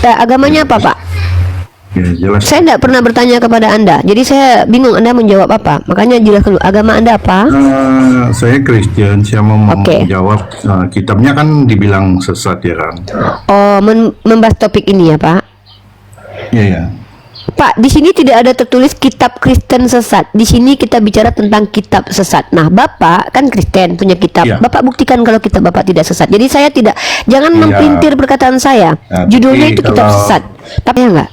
Agamanya apa, Pak? Ya, jelas. Saya tidak pernah bertanya kepada Anda, jadi saya bingung Anda menjawab apa. Makanya jelaskan dulu, agama Anda apa? Saya Kristen, saya mau Oke. menjawab. Kitabnya kan dibilang sesat ya kan? Oh, membahas topik ini ya, Pak. Iya ya. Pak, di sini tidak ada tertulis kitab Kristen sesat. Di sini kita bicara tentang kitab sesat. Nah, Bapak kan Kristen, punya kitab. Ya. Bapak buktikan kalau kitab Bapak tidak sesat. Jadi saya tidak, jangan Iya. mempelintir perkataan saya. Nah, Judulnya tapi itu kitab kalau- sesat. Tapi ya enggak.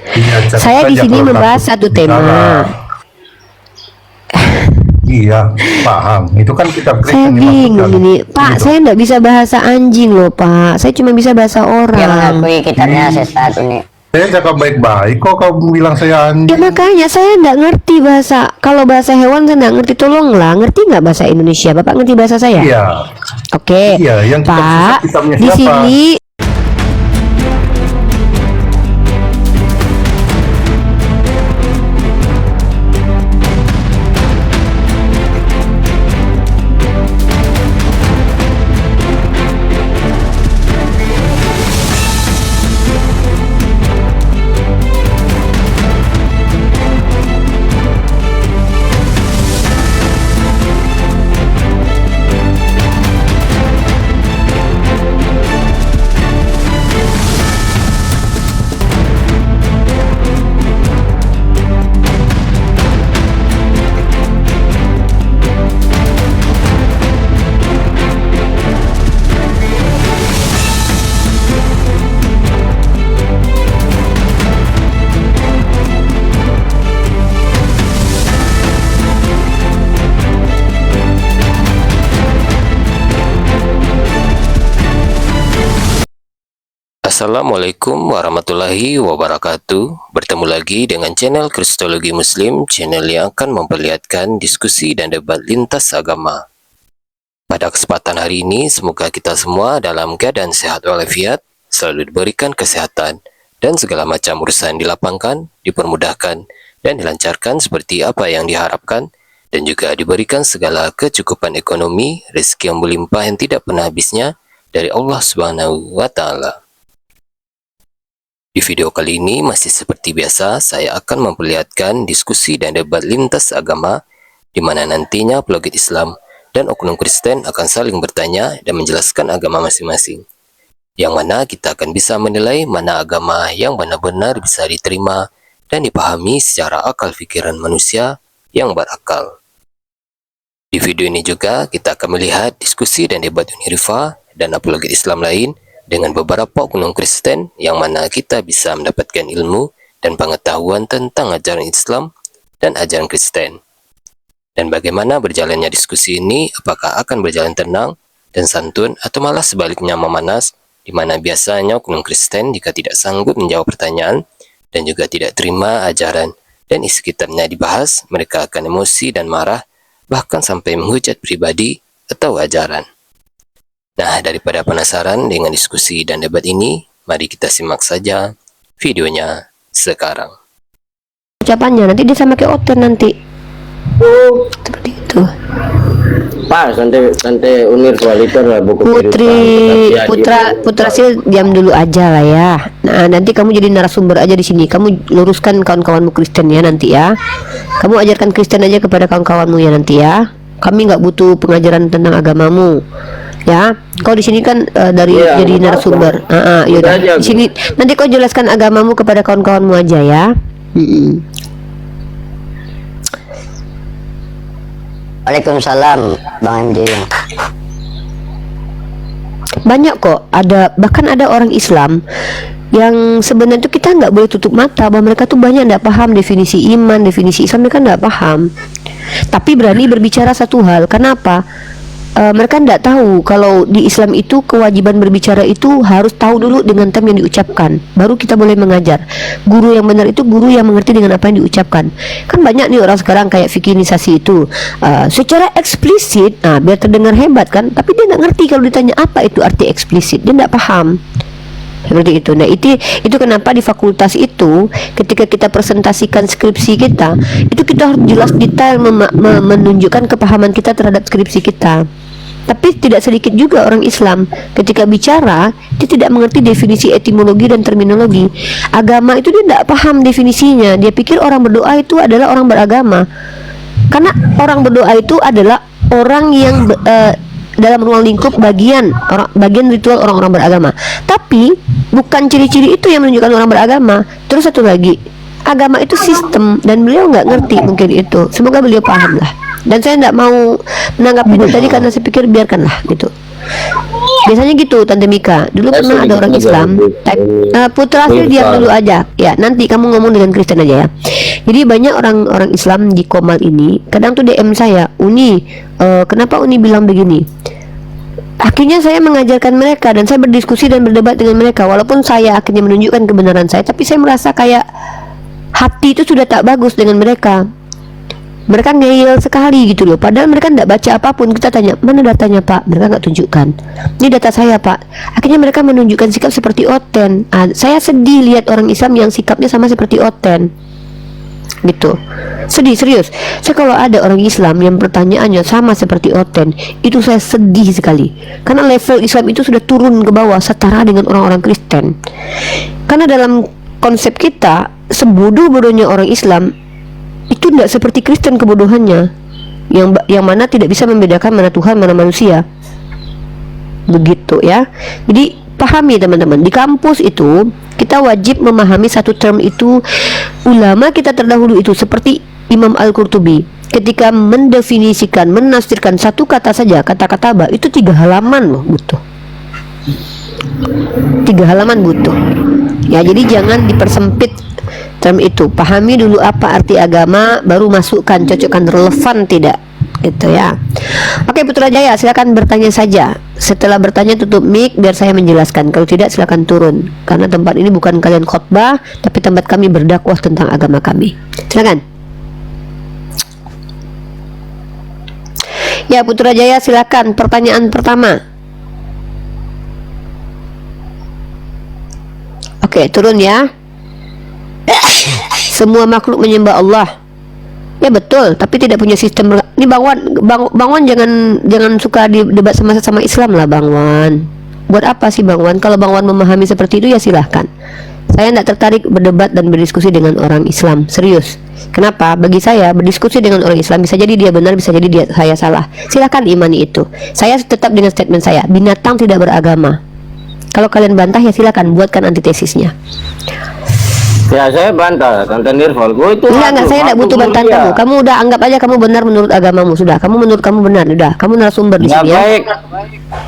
Iya, catat Saya di saja sini kalau membahas takut satu bicara. tema. Iya, paham. Itu kan kitab Saya Kristen bingung dimaksudkan. ini, Pak. Gitu. Saya enggak bisa bahasa anjing loh, Pak. Saya cuma bisa bahasa Dia orang. mengakui kitabnya sesat ini. Saya cakap baik-baik kok kamu bilang saya anjing. Ya makanya saya enggak ngerti bahasa. Kalau bahasa hewan saya enggak ngerti. Tolonglah, ngerti nggak bahasa Indonesia? Bapak ngerti bahasa saya? Iya. Oke. Iya, yang kitab Pak, sesat kitabnya di siapa? sini Assalamualaikum warahmatullahi wabarakatuh. Bertemu lagi dengan channel Kristologi Muslim, channel yang akan memperlihatkan diskusi dan debat lintas agama. Pada kesempatan hari ini, semoga kita semua dalam keadaan sehat walafiat, selalu diberikan kesehatan, dan segala macam urusan dilapangkan, dipermudahkan, dan dilancarkan seperti apa yang diharapkan, dan juga diberikan segala kecukupan ekonomi, rezeki yang berlimpah yang tidak pernah habisnya dari Allah Subhanahu wa Ta'ala. Di video kali ini masih seperti biasa, saya akan memperlihatkan diskusi dan debat lintas agama, di mana nantinya apologet Islam dan oknum Kristen akan saling bertanya dan menjelaskan agama masing-masing. Yang mana kita akan bisa menilai mana agama yang benar-benar bisa diterima dan dipahami secara akal pikiran manusia yang berakal. Di video ini juga kita akan melihat diskusi dan debat Unirifa dan apologet Islam lain dengan beberapa oknum Kristen yang mana kita bisa mendapatkan ilmu dan pengetahuan tentang ajaran Islam dan ajaran Kristen. Dan bagaimana berjalannya diskusi ini, apakah akan berjalan tenang dan santun atau malah sebaliknya memanas, di mana biasanya oknum Kristen jika tidak sanggup menjawab pertanyaan dan juga tidak terima ajaran dan isi kitabnya dibahas, mereka akan emosi dan marah, bahkan sampai menghujat pribadi atau ajaran. Nah, daripada penasaran dengan diskusi dan debat ini, mari kita simak saja videonya sekarang. ucapannya nanti dia sama kayak Otter nanti. Seperti itu. Pas nanti Unir kualiter lah buku Putri Putra Sil, diam dulu aja lah ya. Nah, nanti kamu jadi narasumber aja di sini. Kamu luruskan kawan-kawanmu Kristen ya nanti ya. Kamu ajarkan Kristen aja kepada kawan-kawanmu ya nanti ya. Kami nggak butuh pengajaran tentang agamamu. Ya, kau di sini kan Iya, jadi narasumber. Yaudah. aja, Di sini nanti kau jelaskan agamamu kepada kawan-kawanmu aja ya. Waalaikumsalam Bang MJ. Banyak kok, bahkan ada orang Islam yang sebenarnya itu kita nggak boleh tutup mata bahwa mereka tuh banyak nggak paham definisi iman, definisi Islam, mereka nggak paham. Tapi berani berbicara satu hal. Kenapa? Mereka nggak tahu kalau di Islam itu kewajiban berbicara itu harus tahu dulu dengan term yang diucapkan, baru kita boleh mengajar. Guru yang benar itu guru yang mengerti dengan apa yang diucapkan. Kan banyak nih orang sekarang kayak fikinisasi itu secara eksplisit, biar terdengar hebat kan, tapi dia nggak ngerti kalau ditanya apa itu arti eksplisit, dia nggak paham. Seperti itu. Nah, itu kenapa di fakultas itu ketika kita presentasikan skripsi kita, itu kita harus jelas detail menunjukkan kepahaman kita terhadap skripsi kita. Tapi tidak sedikit juga orang Islam ketika bicara dia tidak mengerti definisi etimologi dan terminologi agama itu. Dia tidak paham definisinya. Dia pikir orang berdoa itu adalah orang beragama, karena orang berdoa itu adalah orang yang dalam ruang lingkup bagian ritual orang-orang beragama. Tapi bukan ciri-ciri itu yang menunjukkan orang beragama. Terus satu lagi, agama itu sistem, dan beliau nggak ngerti mungkin itu. Semoga beliau paham lah. Dan saya nggak mau menanggapi itu tadi karena saya pikir biarkanlah gitu. Biasanya gitu Tante Mika. Dulu pernah ada orang Islam Putra Phil diam dulu aja ya, nanti kamu ngomong dengan Kristen aja ya. Jadi banyak orang Islam di Komal ini kadang tuh DM saya, Uni kenapa Uni bilang begini. Akhirnya saya mengajarkan mereka dan saya berdiskusi dan berdebat dengan mereka. Walaupun saya akhirnya menunjukkan kebenaran saya, tapi saya merasa kayak hati itu sudah tak bagus dengan mereka. Mereka ngeyel sekali gitu loh. Padahal mereka tidak baca apapun. Kita tanya, mana datanya Pak? Mereka nggak tunjukkan. Ini data saya Pak. Akhirnya mereka menunjukkan sikap seperti Oten. Saya sedih lihat orang Islam yang sikapnya sama seperti Oten gitu. Sedih, serius. Saya kalau ada orang Islam yang pertanyaannya sama seperti Oten, itu saya sedih sekali. Karena level Islam itu sudah turun ke bawah setara dengan orang-orang Kristen. Karena dalam konsep kita, sebodoh-bodohnya orang Islam itu tidak seperti Kristen kebodohannya, yang mana tidak bisa membedakan mana Tuhan mana manusia. Begitu ya. Jadi pahami teman-teman, di kampus itu kita wajib memahami satu term itu. Ulama kita terdahulu itu seperti Imam Al-Qurtubi ketika mendefinisikan, menafsirkan satu kata saja, kata kataba itu 3 halaman loh butuh. 3 halaman butuh. Ya, jadi jangan dipersempit term itu. Pahami dulu apa arti agama, baru masukkan, cocokkan relevan tidak. Itu ya. Oke Putra Jaya, silakan bertanya saja. Setelah bertanya tutup mic biar saya menjelaskan. Kalau tidak silakan turun. Karena tempat ini bukan kalian khotbah, tapi tempat kami berdakwah tentang agama kami. Silakan. Ya Putra Jaya, silakan pertanyaan pertama. Oke, turun ya. Semua makhluk menyembah Allah. Ya betul, tapi tidak punya sistem. Ini Bang Wan jangan suka debat sama Islam lah Bang Wan. Buat apa sih Bang Wan? Kalau Bang Wan memahami seperti itu ya silahkan. Saya tidak tertarik berdebat dan berdiskusi dengan orang Islam. Serius. Kenapa? Bagi saya berdiskusi dengan orang Islam bisa jadi dia benar, bisa jadi saya salah. Silahkan imani itu. Saya tetap dengan statement saya, binatang tidak beragama. Kalau kalian bantah ya silakan buatkan antitesisnya. Ya saya bantah Tante Nirval. Enggak, saya tidak butuh bantahan kamu. Kamu udah anggap aja kamu benar menurut agamamu. Sudah, kamu menurut kamu benar. Udah, kamu narasumber di sini ya. Baik.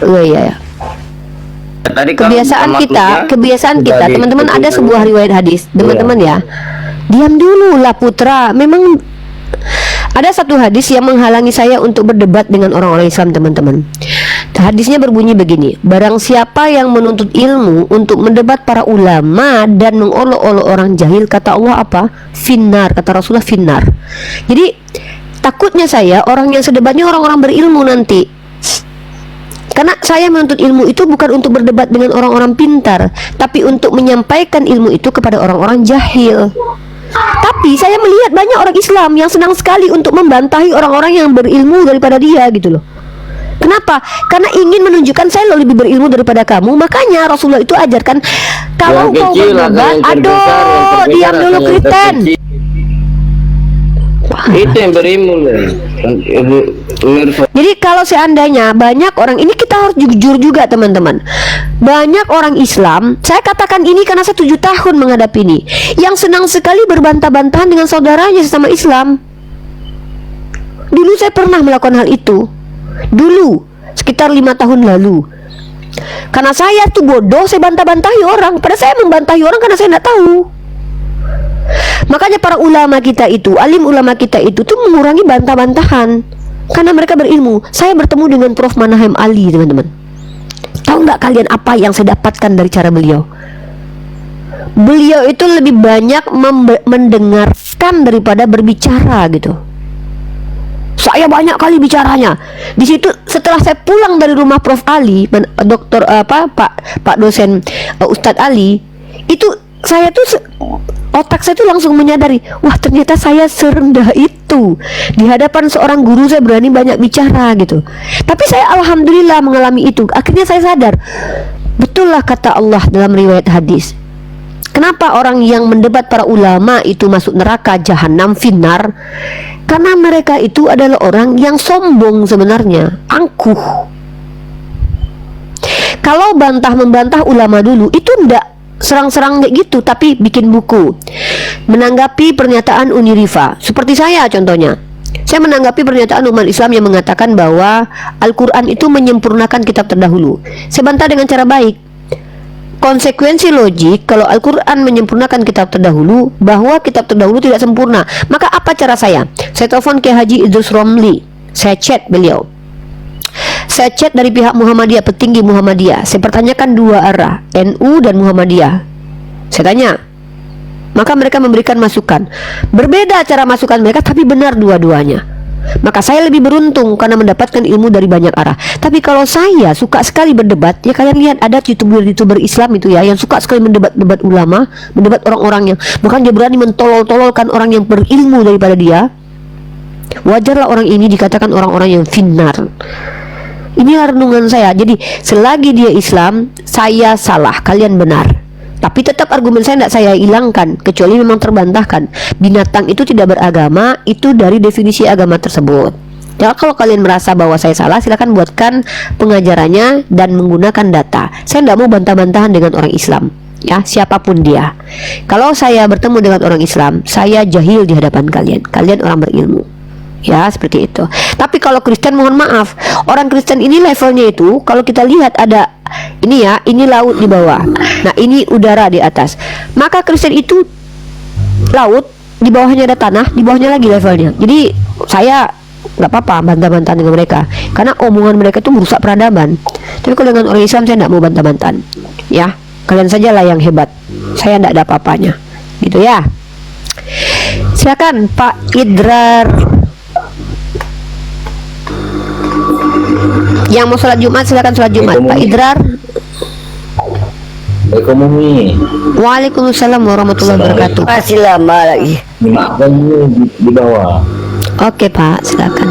Oh iya ya. Tadi Kebiasaan kita, teman-teman, ada sebuah riwayat hadis, teman-teman ya. Diam dulu lah Putra. Memang ada satu hadis yang menghalangi saya untuk berdebat dengan orang-orang Islam, teman-teman. Hadisnya berbunyi begini: barang siapa yang menuntut ilmu untuk mendebat para ulama dan mengolok-olok orang jahil, kata Allah apa? Finnar, kata Rasulullah, finnar. Jadi takutnya saya orang yang sedebatnya orang-orang berilmu nanti. Karena saya menuntut ilmu itu bukan untuk berdebat dengan orang-orang pintar, tapi untuk menyampaikan ilmu itu kepada orang-orang jahil. Tapi saya melihat banyak orang Islam yang senang sekali untuk membantahi orang-orang yang berilmu daripada dia gitu loh. Kenapa? Karena ingin menunjukkan saya lebih berilmu daripada kamu. Makanya Rasulullah itu ajarkan, kalau kau berdebat, aduh, diam dulu Kristen. Itu yang berilmu loh. Jadi kalau seandainya banyak orang, ini kita harus jujur juga teman-teman. Banyak orang Islam, saya katakan ini karena saya 7 tahun menghadapi ini, yang senang sekali berbantah-bantahan dengan saudaranya sesama Islam. Dulu saya pernah melakukan hal itu. Dulu, sekitar 5 tahun lalu. Karena saya tuh bodoh, saya bantah-bantahi orang. Padahal saya membantahi orang karena saya tidak tahu. Makanya para ulama kita itu, alim ulama kita itu tuh mengurangi bantah-bantahan karena mereka berilmu. Saya bertemu dengan Prof. Manahem Ali, teman-teman. Tahu nggak kalian apa yang saya dapatkan dari cara beliau? Beliau itu lebih banyak mendengarkan daripada berbicara gitu. Saya banyak kali bicaranya. Di situ setelah saya pulang dari rumah Prof. Ali, Pak dosen Ustadz Ali, itu saya tuh Otak saya tuh langsung menyadari, wah ternyata saya serendah itu. Di hadapan seorang guru saya berani banyak bicara gitu. Tapi saya alhamdulillah mengalami itu. Akhirnya saya sadar, betul lah kata Allah dalam riwayat hadis. Kenapa orang yang mendebat para ulama itu masuk neraka jahanam finnar? Karena mereka itu adalah orang yang sombong sebenarnya, angkuh. Kalau bantah-membantah ulama dulu itu ndak serang-serang kayak gitu, tapi bikin buku menanggapi pernyataan Uniriva. Seperti saya contohnya, saya menanggapi pernyataan umat Islam yang mengatakan bahwa Al-Quran itu menyempurnakan kitab terdahulu. Saya bantah dengan cara baik. Konsekuensi logik kalau Al-Quran menyempurnakan kitab terdahulu, bahwa kitab terdahulu tidak sempurna. Maka apa cara saya? Saya telepon Kiai Haji Idrus Romli, saya chat beliau. Saya chat dari pihak Muhammadiyah, petinggi Muhammadiyah. Saya pertanyakan dua arah, NU dan Muhammadiyah. Saya tanya, maka mereka memberikan masukan. Berbeda cara masukan mereka, tapi benar dua-duanya. Maka saya lebih beruntung karena mendapatkan ilmu dari banyak arah. Tapi kalau saya suka sekali berdebat, ya kalian lihat ada youtuber Islam itu ya, yang suka sekali mendebat ulama, mendebat orang-orang yang bahkan dia berani mentolol-tololkan orang yang berilmu daripada dia. Wajarlah orang ini dikatakan orang-orang yang finnar. Inilah renungan saya. Jadi selagi dia Islam, saya salah, kalian benar. Tapi tetap argumen saya tidak saya hilangkan, kecuali memang terbantahkan. Binatang itu tidak beragama, itu dari definisi agama tersebut. Ya, kalau kalian merasa bahwa saya salah, silakan buatkan pengajarannya dan menggunakan data. Saya tidak mau bantah-bantahan dengan orang Islam, ya, siapapun dia. Kalau saya bertemu dengan orang Islam, saya jahil di hadapan kalian. Kalian orang berilmu. Ya, seperti itu. Tapi kalau Kristen, mohon maaf, orang Kristen ini levelnya itu, kalau kita lihat ada ini ya, ini laut di bawah, nah ini udara di atas. Maka Kristen itu laut, di bawahnya ada tanah, di bawahnya lagi levelnya. Jadi saya nggak apa-apa bantah-bantahan dengan mereka, karena omongan mereka itu merusak peradaban. Tapi kalau dengan orang Islam saya nggak mau bantah-bantahan. Ya, kalian sajalah yang hebat, saya nggak ada apa-apanya, gitu ya. Silakan Pak Idrar. Yang mau sholat Jumat silakan sholat Jumat. Pak Idrar. Ekonomi. Waalaikumsalam warahmatullahi wabarakatuh. Masih lama lagi. Dimakan di bawah. Oke Pak, silakan.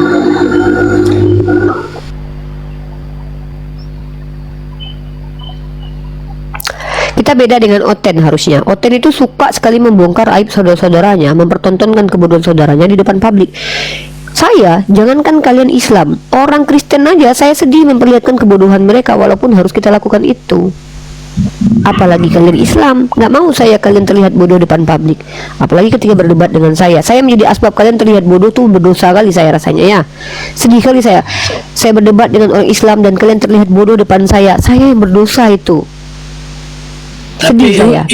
Kita beda dengan Oten harusnya. Oten itu suka sekali membongkar aib saudara-saudaranya, mempertontonkan kebodohan saudaranya di depan publik. Saya, jangankan kalian Islam, orang Kristen aja saya sedih memperlihatkan kebodohan mereka, walaupun harus kita lakukan itu. Apalagi kalian Islam, nggak mau saya kalian terlihat bodoh depan publik. Apalagi ketika berdebat dengan saya menjadi asbab kalian terlihat bodoh, tuh berdosa kali saya rasanya ya. Sedih kali saya berdebat dengan orang Islam dan kalian terlihat bodoh depan saya yang berdosa itu. Sedih saya.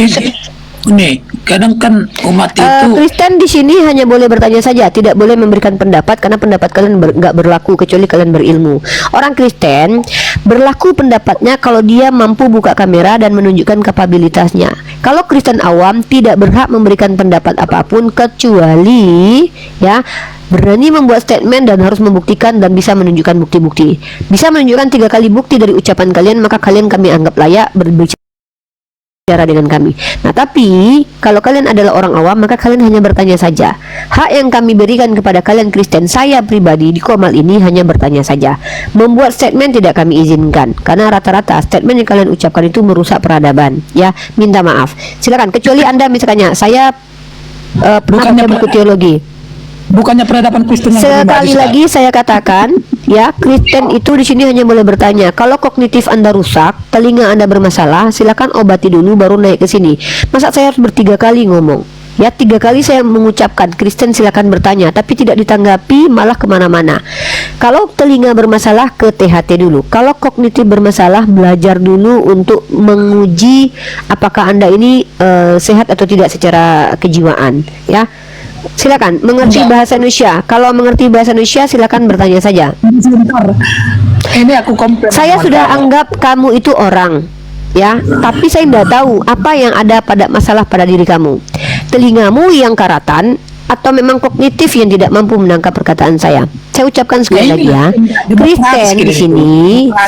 Nih, kadang kan umat itu Kristen di sini hanya boleh bertanya saja, tidak boleh memberikan pendapat karena pendapat kalian nggak berlaku kecuali kalian berilmu. Orang Kristen berlaku pendapatnya kalau dia mampu buka kamera dan menunjukkan kapabilitasnya. Kalau Kristen awam tidak berhak memberikan pendapat apapun kecuali ya berani membuat statement dan harus membuktikan dan bisa menunjukkan bukti-bukti. Bisa menunjukkan 3 kali bukti dari ucapan kalian, maka kalian kami anggap layak berbicara dengan kami. Nah, tapi kalau kalian adalah orang awam, maka kalian hanya bertanya saja. Hak yang kami berikan kepada kalian Kristen, saya pribadi di Komal ini hanya bertanya saja. Membuat statement tidak kami izinkan, karena rata-rata statement yang kalian ucapkan itu merusak peradaban. Ya, minta maaf. Silakan. Kecuali Anda misalnya, saya pernah baca buku teologi. bukannya peradaban Kristen yang Sekali lagi saya katakan, ya, Kristen itu di sini hanya boleh bertanya. Kalau kognitif Anda rusak, telinga Anda bermasalah, silakan obati dulu baru naik ke sini. Masa saya harus ber3 kali ngomong? Ya, 3 kali saya mengucapkan Kristen silakan bertanya, tapi tidak ditanggapi, malah kemana-mana. Kalau telinga bermasalah, ke THT dulu. Kalau kognitif bermasalah, belajar dulu untuk menguji apakah Anda ini sehat atau tidak secara kejiwaan. Ya, silakan mengerti bahasa Indonesia. Kalau mengerti bahasa Indonesia, silakan bertanya saja. Sebentar, ini aku komplain. Saya sudah anggap kamu itu orang, ya, tapi saya tidak tahu apa yang ada pada masalah pada diri kamu. Telingamu yang karatan atau memang kognitif yang tidak mampu menangkap perkataan saya. Saya ucapkan sekali lagi ya, Kristen di sini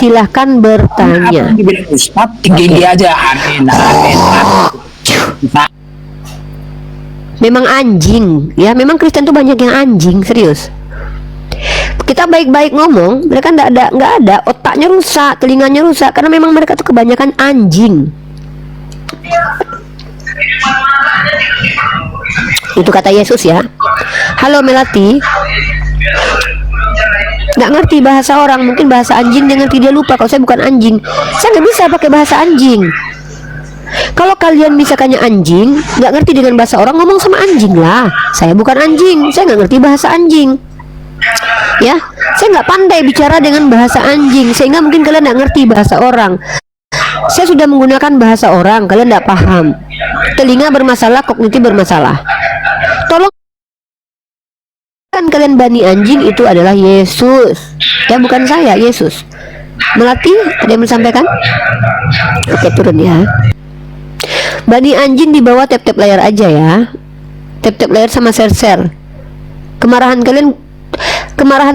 silahkan bertanya. Ustaz, tinggi aja, amin. memang anjing ya, memang Kristen tuh banyak yang anjing, serius. Kita baik-baik ngomong, mereka nggak ada, otaknya rusak, telinganya rusak, karena memang mereka tuh kebanyakan anjing. Itu kata Yesus ya. Halo Melati, nggak ngerti bahasa orang, mungkin bahasa anjing dia ngerti, dia lupa kalau saya bukan anjing. Saya nggak bisa pakai bahasa anjing. Kalau kalian misalkannya anjing, nggak ngerti dengan bahasa orang, ngomong sama anjing lah. Saya bukan anjing, saya nggak ngerti bahasa anjing. Ya, saya nggak pandai bicara dengan bahasa anjing, sehingga mungkin kalian nggak ngerti bahasa orang. Saya sudah menggunakan bahasa orang, kalian nggak paham. Telinga bermasalah, kognitif bermasalah. Tolong, kan kalian bani anjing itu adalah Yesus, ya bukan saya, Yesus. Melati, ada yang disampaikan? Oke, turun ya. Bani anjing di bawah tap-tap layar aja ya. Tap-tap layar sama share-share. Kemarahan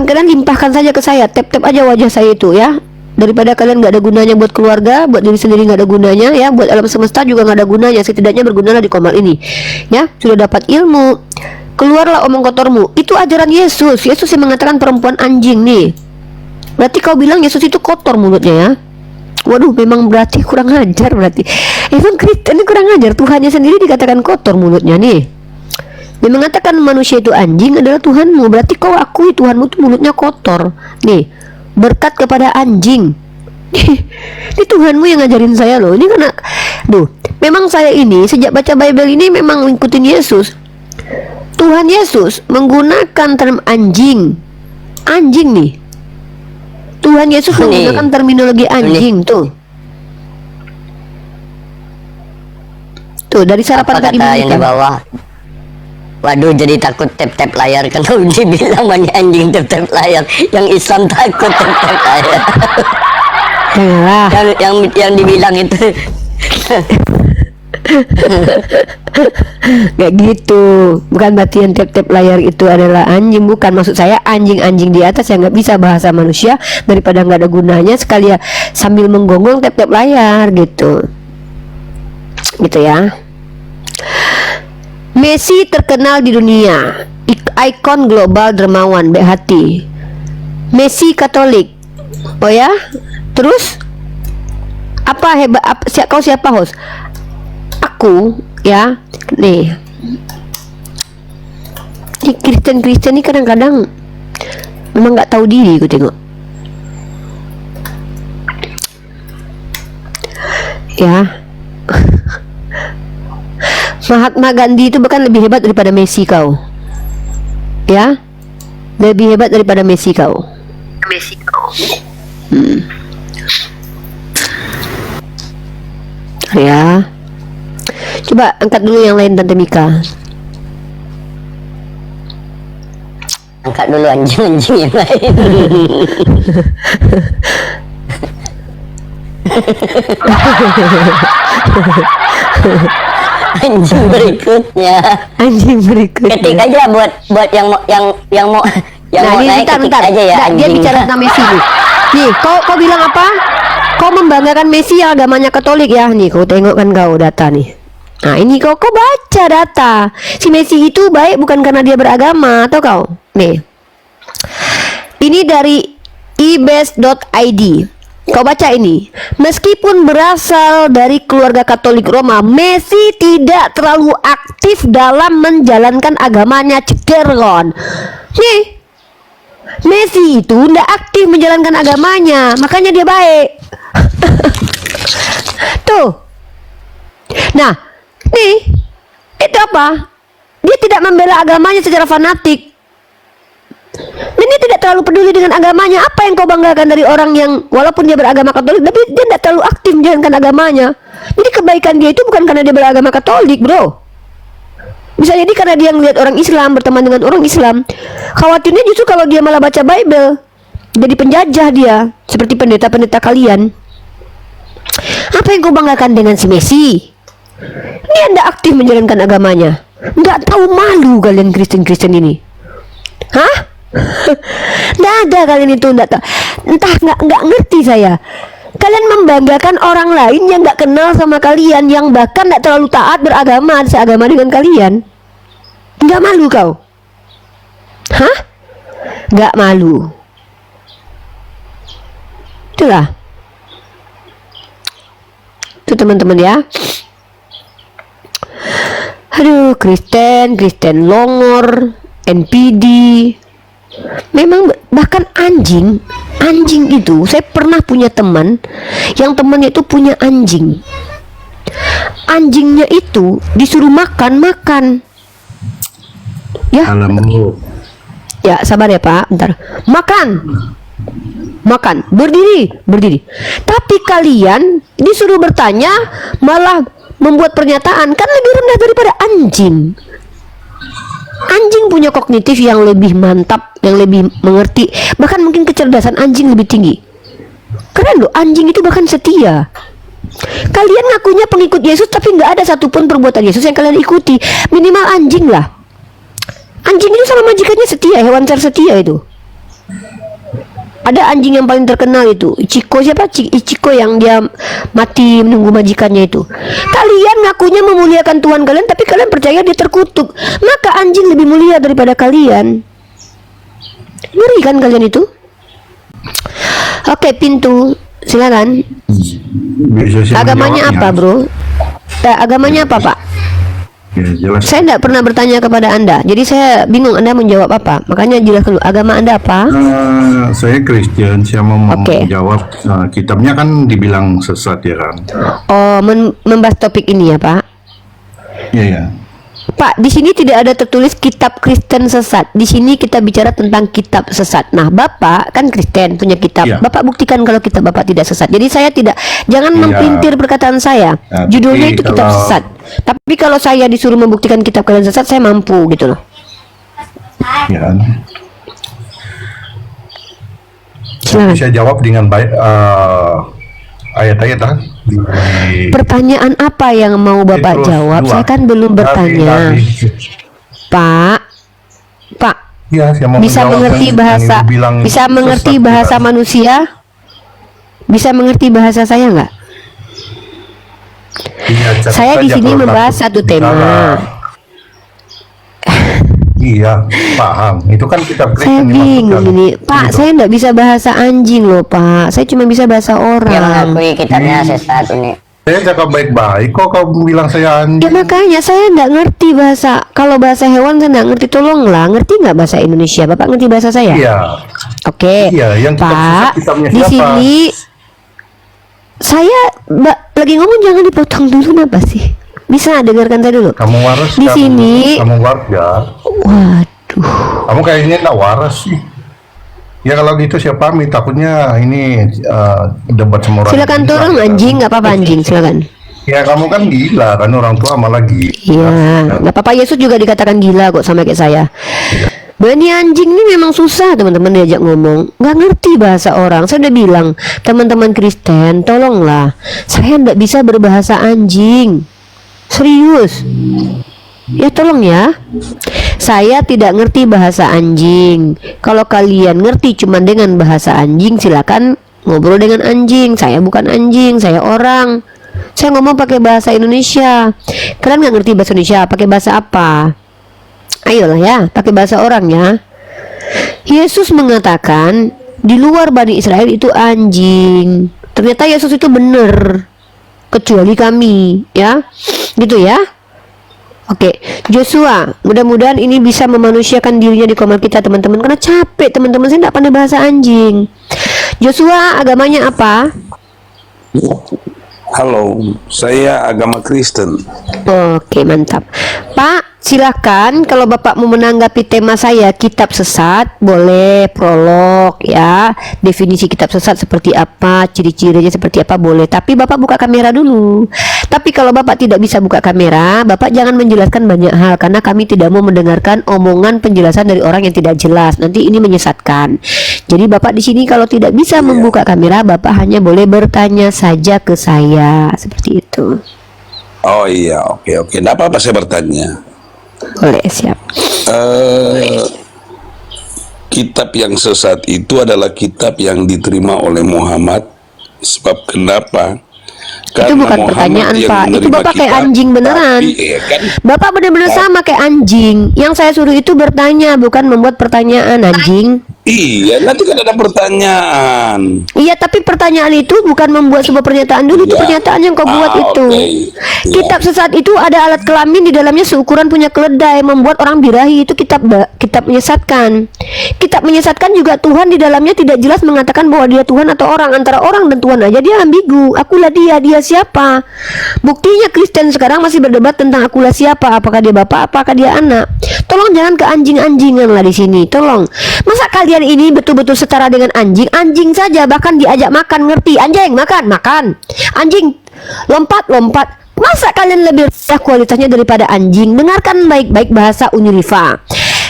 kalian limpahkan saja ke saya. Tap-tap aja wajah saya itu ya. Daripada kalian nggak ada gunanya buat keluarga, buat diri sendiri nggak ada gunanya ya, buat alam semesta juga nggak ada gunanya. Setidaknya bergunalah di komal ini ya. Sudah dapat ilmu, keluarlah omong kotormu. Itu ajaran Yesus. Yesus yang mengatakan perempuan anjing nih. Berarti kau bilang Yesus itu kotor mulutnya ya. Waduh, memang berarti kurang ajar berarti. Emang Kristen ini kurang ajar. Tuhannya sendiri dikatakan kotor mulutnya nih. Dia mengatakan manusia itu anjing adalah Tuhanmu. Berarti kau akui Tuhanmu itu mulutnya kotor. Nih, berkat kepada anjing. Ini Tuhanmu yang ngajarin saya loh. Ini karena, memang saya ini sejak baca Bible ini memang ngikutin Yesus. Tuhan Yesus menggunakan term anjing. Anjing nih. Tuhan Yesus menggunakan terminologi anjing tuh. Tuh dari sarapan apa tadi kata yang di bawah? Waduh, jadi takut tap-tap layar kan dibilang banyak anjing tap-tap layar. Yang Islam takut tap-tap layar. Janganlah. yang dibilang itu. Gak gitu. Bukan berarti yang tap-tap layar itu adalah anjing. Bukan, maksud saya anjing-anjing di atas yang nggak bisa bahasa manusia, daripada nggak ada gunanya sekali ya sambil menggonggong tap-tap layar gitu. Gitu ya. Messi terkenal di dunia, ikon global dermawan, baik hati. Messi Katolik. Oh ya? Terus apa hebat? Kau siapa, host? Aku ya, nih. Ini Kristen ini kadang-kadang memang nggak tahu diri, aku tengok. Ya. Mahatma Gandhi itu bahkan lebih hebat daripada Messi kau. Ya, lebih hebat daripada Messi kau. Ya, coba angkat dulu yang lain, Tante Mika. Angkat dulu anjing-anjing yang lain. Anjing berikutnya. Anjing berikutnya. Ketik aja buat yang mau Nah, ini naik, ketik bentar. aja ya Nggak, dia anjing. bicara tentang Messi nih. Nih, kau bilang apa? Kau membanggakan Messi yang agamanya Katolik ya? Nih, kau tengok kan kau data nih. Nah, ini kau baca data. Si Messi itu baik bukan karena dia beragama, atau kau? Nih. Ini dari ibes.id. Kau baca ini. Meskipun berasal dari keluarga Katolik Roma, Messi tidak terlalu aktif dalam menjalankan agamanya. Cederon. Nih, Messi itu tidak aktif menjalankan agamanya, makanya dia baik. Tuh. Nah, nih, itu apa? Dia tidak membela agamanya secara fanatik. Ini tidak terlalu peduli dengan agamanya. Apa yang kau banggakan dari orang yang walaupun dia beragama Katolik, tapi dia tidak terlalu aktif menjalankan agamanya? Jadi kebaikan dia itu bukan karena dia beragama Katolik, bro. Bisa jadi karena dia ngelihat orang Islam, berteman dengan orang Islam. Khawatirnya justru kalau dia malah baca Bible, jadi penjajah dia, seperti pendeta-pendeta kalian. Apa yang kau banggakan dengan si Messi? Dia tidak aktif menjalankan agamanya. Nggak tahu malu kalian Kristen-Kristen ini. Hah? Nggak ada kalian itu, nggak tahu. Entah nggak ngerti saya. Kalian membanggakan orang lain yang nggak kenal sama kalian, yang bahkan nggak terlalu taat beragama, seagama dengan kalian. Nggak malu kau? Hah? Nggak malu? Itulah. Itu teman-teman ya. Aduh, Kristen longor, NPD. Memang bahkan anjing itu, saya pernah punya teman yang temannya itu punya anjing. Anjingnya itu disuruh makan. Ya. Alamu. Ya, sabar ya Pak, bentar. Makan, berdiri. Tapi kalian disuruh bertanya malah membuat pernyataan, kan lebih rendah daripada anjing. Anjing punya kognitif yang lebih mantap, yang lebih mengerti, bahkan mungkin kecerdasan anjing lebih tinggi. Keren loh, anjing itu bahkan setia. Kalian ngakunya pengikut Yesus tapi nggak ada satupun perbuatan Yesus yang kalian ikuti. Minimal anjing lah. Anjing itu sama majikannya setia, hewan tersetia itu. Ada anjing yang paling terkenal itu Ichiko, siapa? Ichiko yang dia mati menunggu majikannya itu. Kalian ngakunya memuliakan Tuhan kalian, tapi kalian percaya dia terkutuk. Maka anjing lebih mulia daripada kalian. Ngeri kan kalian itu? Oke, pintu, silakan. Agamanya apa, bro? Agamanya apa, Pak? Ya, jelas. Saya tidak pernah bertanya kepada Anda, jadi saya bingung Anda menjawab apa. Makanya jelaskan dulu, agama Anda apa? Saya Kristen, saya mau Oke. menjawab. Kitabnya kan dibilang sesat ya kan. Oh, membahas topik ini ya, Pak. Iya ya. Pak, di sini tidak ada tertulis kitab Kristen sesat. Di sini kita bicara tentang kitab sesat. Nah, Bapak kan Kristen, punya kitab. Iya. Bapak buktikan kalau kitab Bapak tidak sesat. Jadi saya tidak, jangan Iya. mempelintir perkataan saya. Nah, Judulnya tapi itu kitab kalau- sesat. Tapi kalau saya disuruh membuktikan kitab kalian sesat, saya mampu gitu loh. Ya. Silakan. Bisa jawab dengan baik ayat-ayat kan? Pertanyaan apa yang mau Bapak Petrus jawab? 2. Saya kan belum bertanya. Pak, Ya, saya mau bisa menjawab mengerti yang bahasa, Ibu bilang bisa mengerti sesat, bahasa ya kan? manusia? Bisa mengerti bahasa saya nggak? Iya, catat Saya di saja sini kalau membahas takut satu tema. bicara. Iya, paham. Itu kan kitab Saya Kristen bingung dimaksudkan. ini, Pak. Gitu. Saya nggak bisa bahasa anjing loh, Pak. Saya cuma bisa bahasa Dia orang. mengakui kitabnya sesat ini. Saya cakap baik-baik kok kamu bilang saya Ya anjing. makanya saya nggak ngerti bahasa. Kalau bahasa hewan saya nggak ngerti. Tolonglah, ngerti nggak bahasa Indonesia? Bapak ngerti bahasa saya? Iya. Oke, Iya, yang kitab Pak. sesat kitabnya Di siapa? sini saya lagi ngomong, jangan dipotong dulu, apa sih? Bisa dengarkan saya dulu. Kamu waras. Di sini- Kamu warga. Waduh, Kamu kayaknya nggak waras sih. Ya kalau gitu saya pamit. Takutnya ini debat sama orang. silakan gila, turun ya. anjing, nggak apa-apa anjing, silakan. Ya kamu kan gila kan, orang tua malah gila. Iya, nggak apa-apa. Yesus juga dikatakan gila kok sama kayak saya. Berani anjing ini memang susah teman-teman diajak ngomong, nggak ngerti bahasa orang. Saya udah bilang, teman-teman Kristen, tolonglah, saya nggak bisa berbahasa anjing, serius. Ya tolong ya, saya tidak ngerti bahasa anjing. Kalau kalian ngerti cuma dengan bahasa anjing, silakan ngobrol dengan anjing. Saya bukan anjing, saya orang. Saya ngomong pakai bahasa Indonesia. Kalian nggak ngerti bahasa Indonesia, pakai bahasa apa? Ayolah ya, pakai bahasa orang ya. Yesus mengatakan di luar Bani Israel itu anjing. Ternyata Yesus itu benar, kecuali kami, ya, gitu ya. Oke, Joshua, mudah-mudahan ini bisa memanusiakan dirinya di komen kita teman-teman, karena capek teman-teman, saya tidak pandai bahasa anjing. Joshua, agamanya apa? Halo, saya agama Kristen. Oke, mantap. Pak, silakan kalau Bapak mau menanggapi tema saya kitab sesat, boleh prolog ya. Definisi kitab sesat seperti apa, ciri-cirinya seperti apa, boleh. Tapi Bapak buka kamera dulu. Tapi kalau Bapak tidak bisa buka kamera, Bapak jangan menjelaskan banyak hal, karena kami tidak mau mendengarkan omongan penjelasan dari orang yang tidak jelas. Nanti ini menyesatkan. Jadi Bapak di sini kalau tidak bisa membuka kamera, Bapak hanya boleh bertanya saja ke saya, seperti itu. Oh iya, oke. Nggak apa-apa saya bertanya. Boleh, siap. Kitab yang sesat itu adalah kitab yang diterima oleh Muhammad. Sebab kenapa? Itu bukan pertanyaan, Pak. Itu Bapak kayak anjing beneran. Bapak benar-benar sama kayak anjing. Yang saya suruh itu bertanya, bukan membuat pertanyaan, anjing. Iya, nanti kan ada pertanyaan. Iya, tapi pertanyaan itu bukan membuat sebuah pernyataan dulu. Itu Ya. pernyataan yang kau buat itu. Oke. Kitab sesat itu ada alat kelamin di dalamnya seukuran punya keledai, membuat orang birahi. Itu kitab menyesatkan. Kitab menyesatkan juga Tuhan di dalamnya tidak jelas mengatakan bahwa dia Tuhan atau orang. Antara orang dan Tuhan aja dia ambigu. Akulah dia siapa? Buktinya Kristen sekarang masih berdebat tentang akulah siapa, apakah dia bapak, apakah dia anak. Tolong jangan ke anjing-anjingan lah di sini. Tolong. Masa kalian ini betul-betul setara dengan anjing? Anjing saja bahkan diajak makan ngerti. Anjing makan. Anjing lompat. Masa kalian lebih rendah kualitasnya daripada anjing? Dengarkan baik-baik bahasa Unirifa.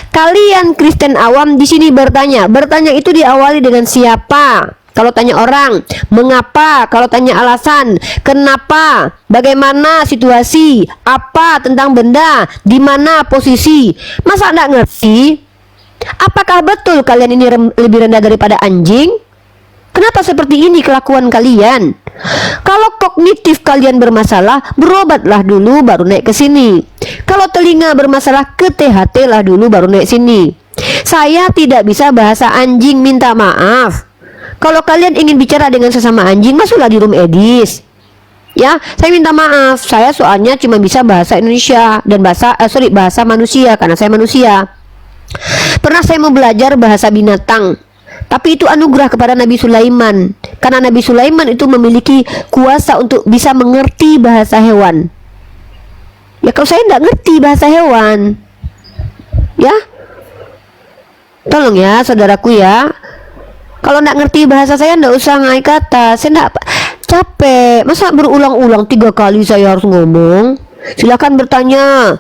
Kalian Kristen awam di sini bertanya itu diawali dengan siapa? Kalau tanya orang, mengapa? Kalau tanya alasan, kenapa? Bagaimana situasi? Apa tentang benda? Di mana posisi? Masa enggak ngerti? Apakah betul kalian ini lebih rendah daripada anjing? Kenapa seperti ini kelakuan kalian? Kalau kognitif kalian bermasalah, berobatlah dulu baru naik ke sini. Kalau telinga bermasalah, ke THT lah dulu baru naik sini. Saya tidak bisa bahasa anjing, minta maaf. Kalau kalian ingin bicara dengan sesama anjing, masuklah di room edis. Ya, saya minta maaf. Saya soalnya cuma bisa bahasa Indonesia dan bahasa manusia karena saya manusia. Pernah saya mau belajar bahasa binatang, tapi itu anugerah kepada Nabi Sulaiman. Karena Nabi Sulaiman itu memiliki kuasa untuk bisa mengerti bahasa hewan. Ya kalau saya tidak ngerti bahasa hewan, ya tolong ya saudaraku ya. Kalau tidak ngerti bahasa saya tidak usah ngai kata. Saya tidak capek. Masa berulang-ulang 3 kali saya harus ngomong? Silakan bertanya,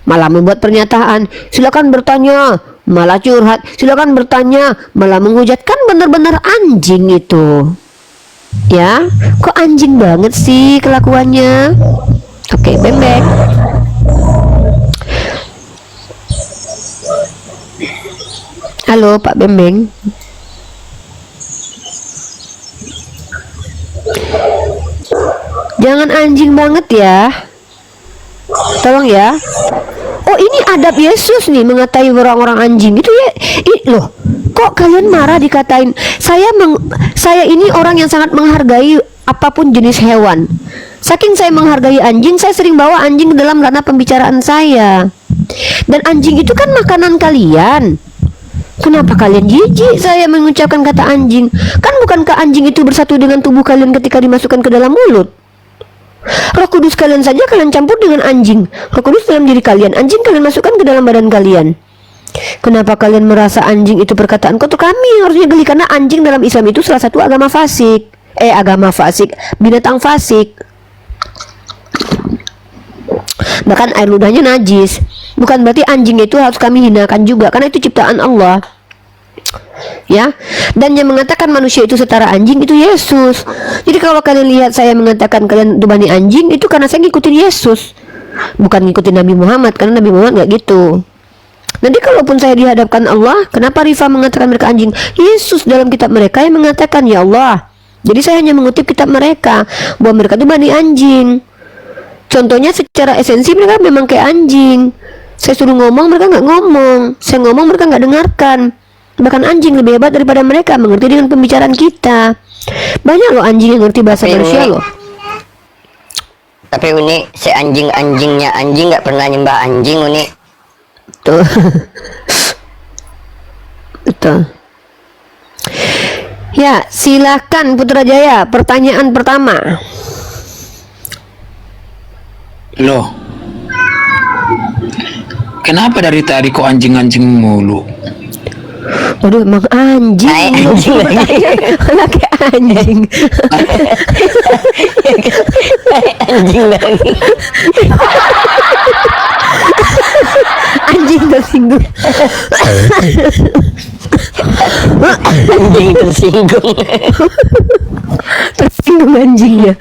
malah membuat pernyataan. Silakan bertanya, malah curhat. Silakan bertanya, malah menghujat. Kan benar-benar anjing itu. Ya, kok anjing banget sih kelakuannya? Oke, Bembeng. Halo Pak Bembeng. Jangan anjing banget ya. Tolong ya. Oh, ini adab Yesus nih mengatai orang-orang anjing. Itu ya, loh. Kok kalian marah dikatain? Saya ini orang yang sangat menghargai apapun jenis hewan. Saking saya menghargai anjing, saya sering bawa anjing ke dalam ranah pembicaraan saya. Dan anjing itu kan makanan kalian. Kenapa kalian jijik saya mengucapkan kata anjing? Kan bukankah anjing itu bersatu dengan tubuh kalian ketika dimasukkan ke dalam mulut? Roh Kudus kalian saja kalian campur dengan anjing. Roh Kudus dalam diri kalian, anjing kalian masukkan ke dalam badan kalian. Kenapa kalian merasa anjing itu perkataan kotor? Kami yang harusnya geli karena anjing dalam Islam itu salah satu agama fasik. Binatang fasik. Bahkan air ludahnya najis. Bukan berarti anjing itu harus kami hinakan juga, karena itu ciptaan Allah. Ya, dan yang mengatakan manusia itu setara anjing itu Yesus. Jadi kalau kalian lihat saya mengatakan kalian dubani anjing, itu karena saya ngikutin Yesus, bukan ngikutin Nabi Muhammad, karena Nabi Muhammad nggak gitu. Nanti kalaupun saya dihadapkan Allah, kenapa Rifa mengatakan mereka anjing? Yesus dalam kitab mereka yang mengatakan ya Allah. Jadi saya hanya mengutip kitab mereka bahwa mereka itu bani anjing. Contohnya secara esensi mereka memang kayak anjing. Saya suruh ngomong mereka nggak ngomong, saya ngomong mereka nggak dengarkan. Bahkan anjing lebih hebat daripada mereka mengerti dengan pembicaraan kita. Banyak loh anjing yang ngerti bahasa manusia loh. Tapi Uni, si anjing-anjingnya anjing nggak pernah nyembah anjing Uni. Tuh. Betul. Ya, silakan Putrajaya, pertanyaan pertama. Loh, kenapa dari tadi kok anjing-anjing mulu? Waduh, emang anjing. Anjing lagi. Kayak anjing. Anjing lagi. Anjing tersinggung. Anjing tersinggung. Tersinggung anjingnya.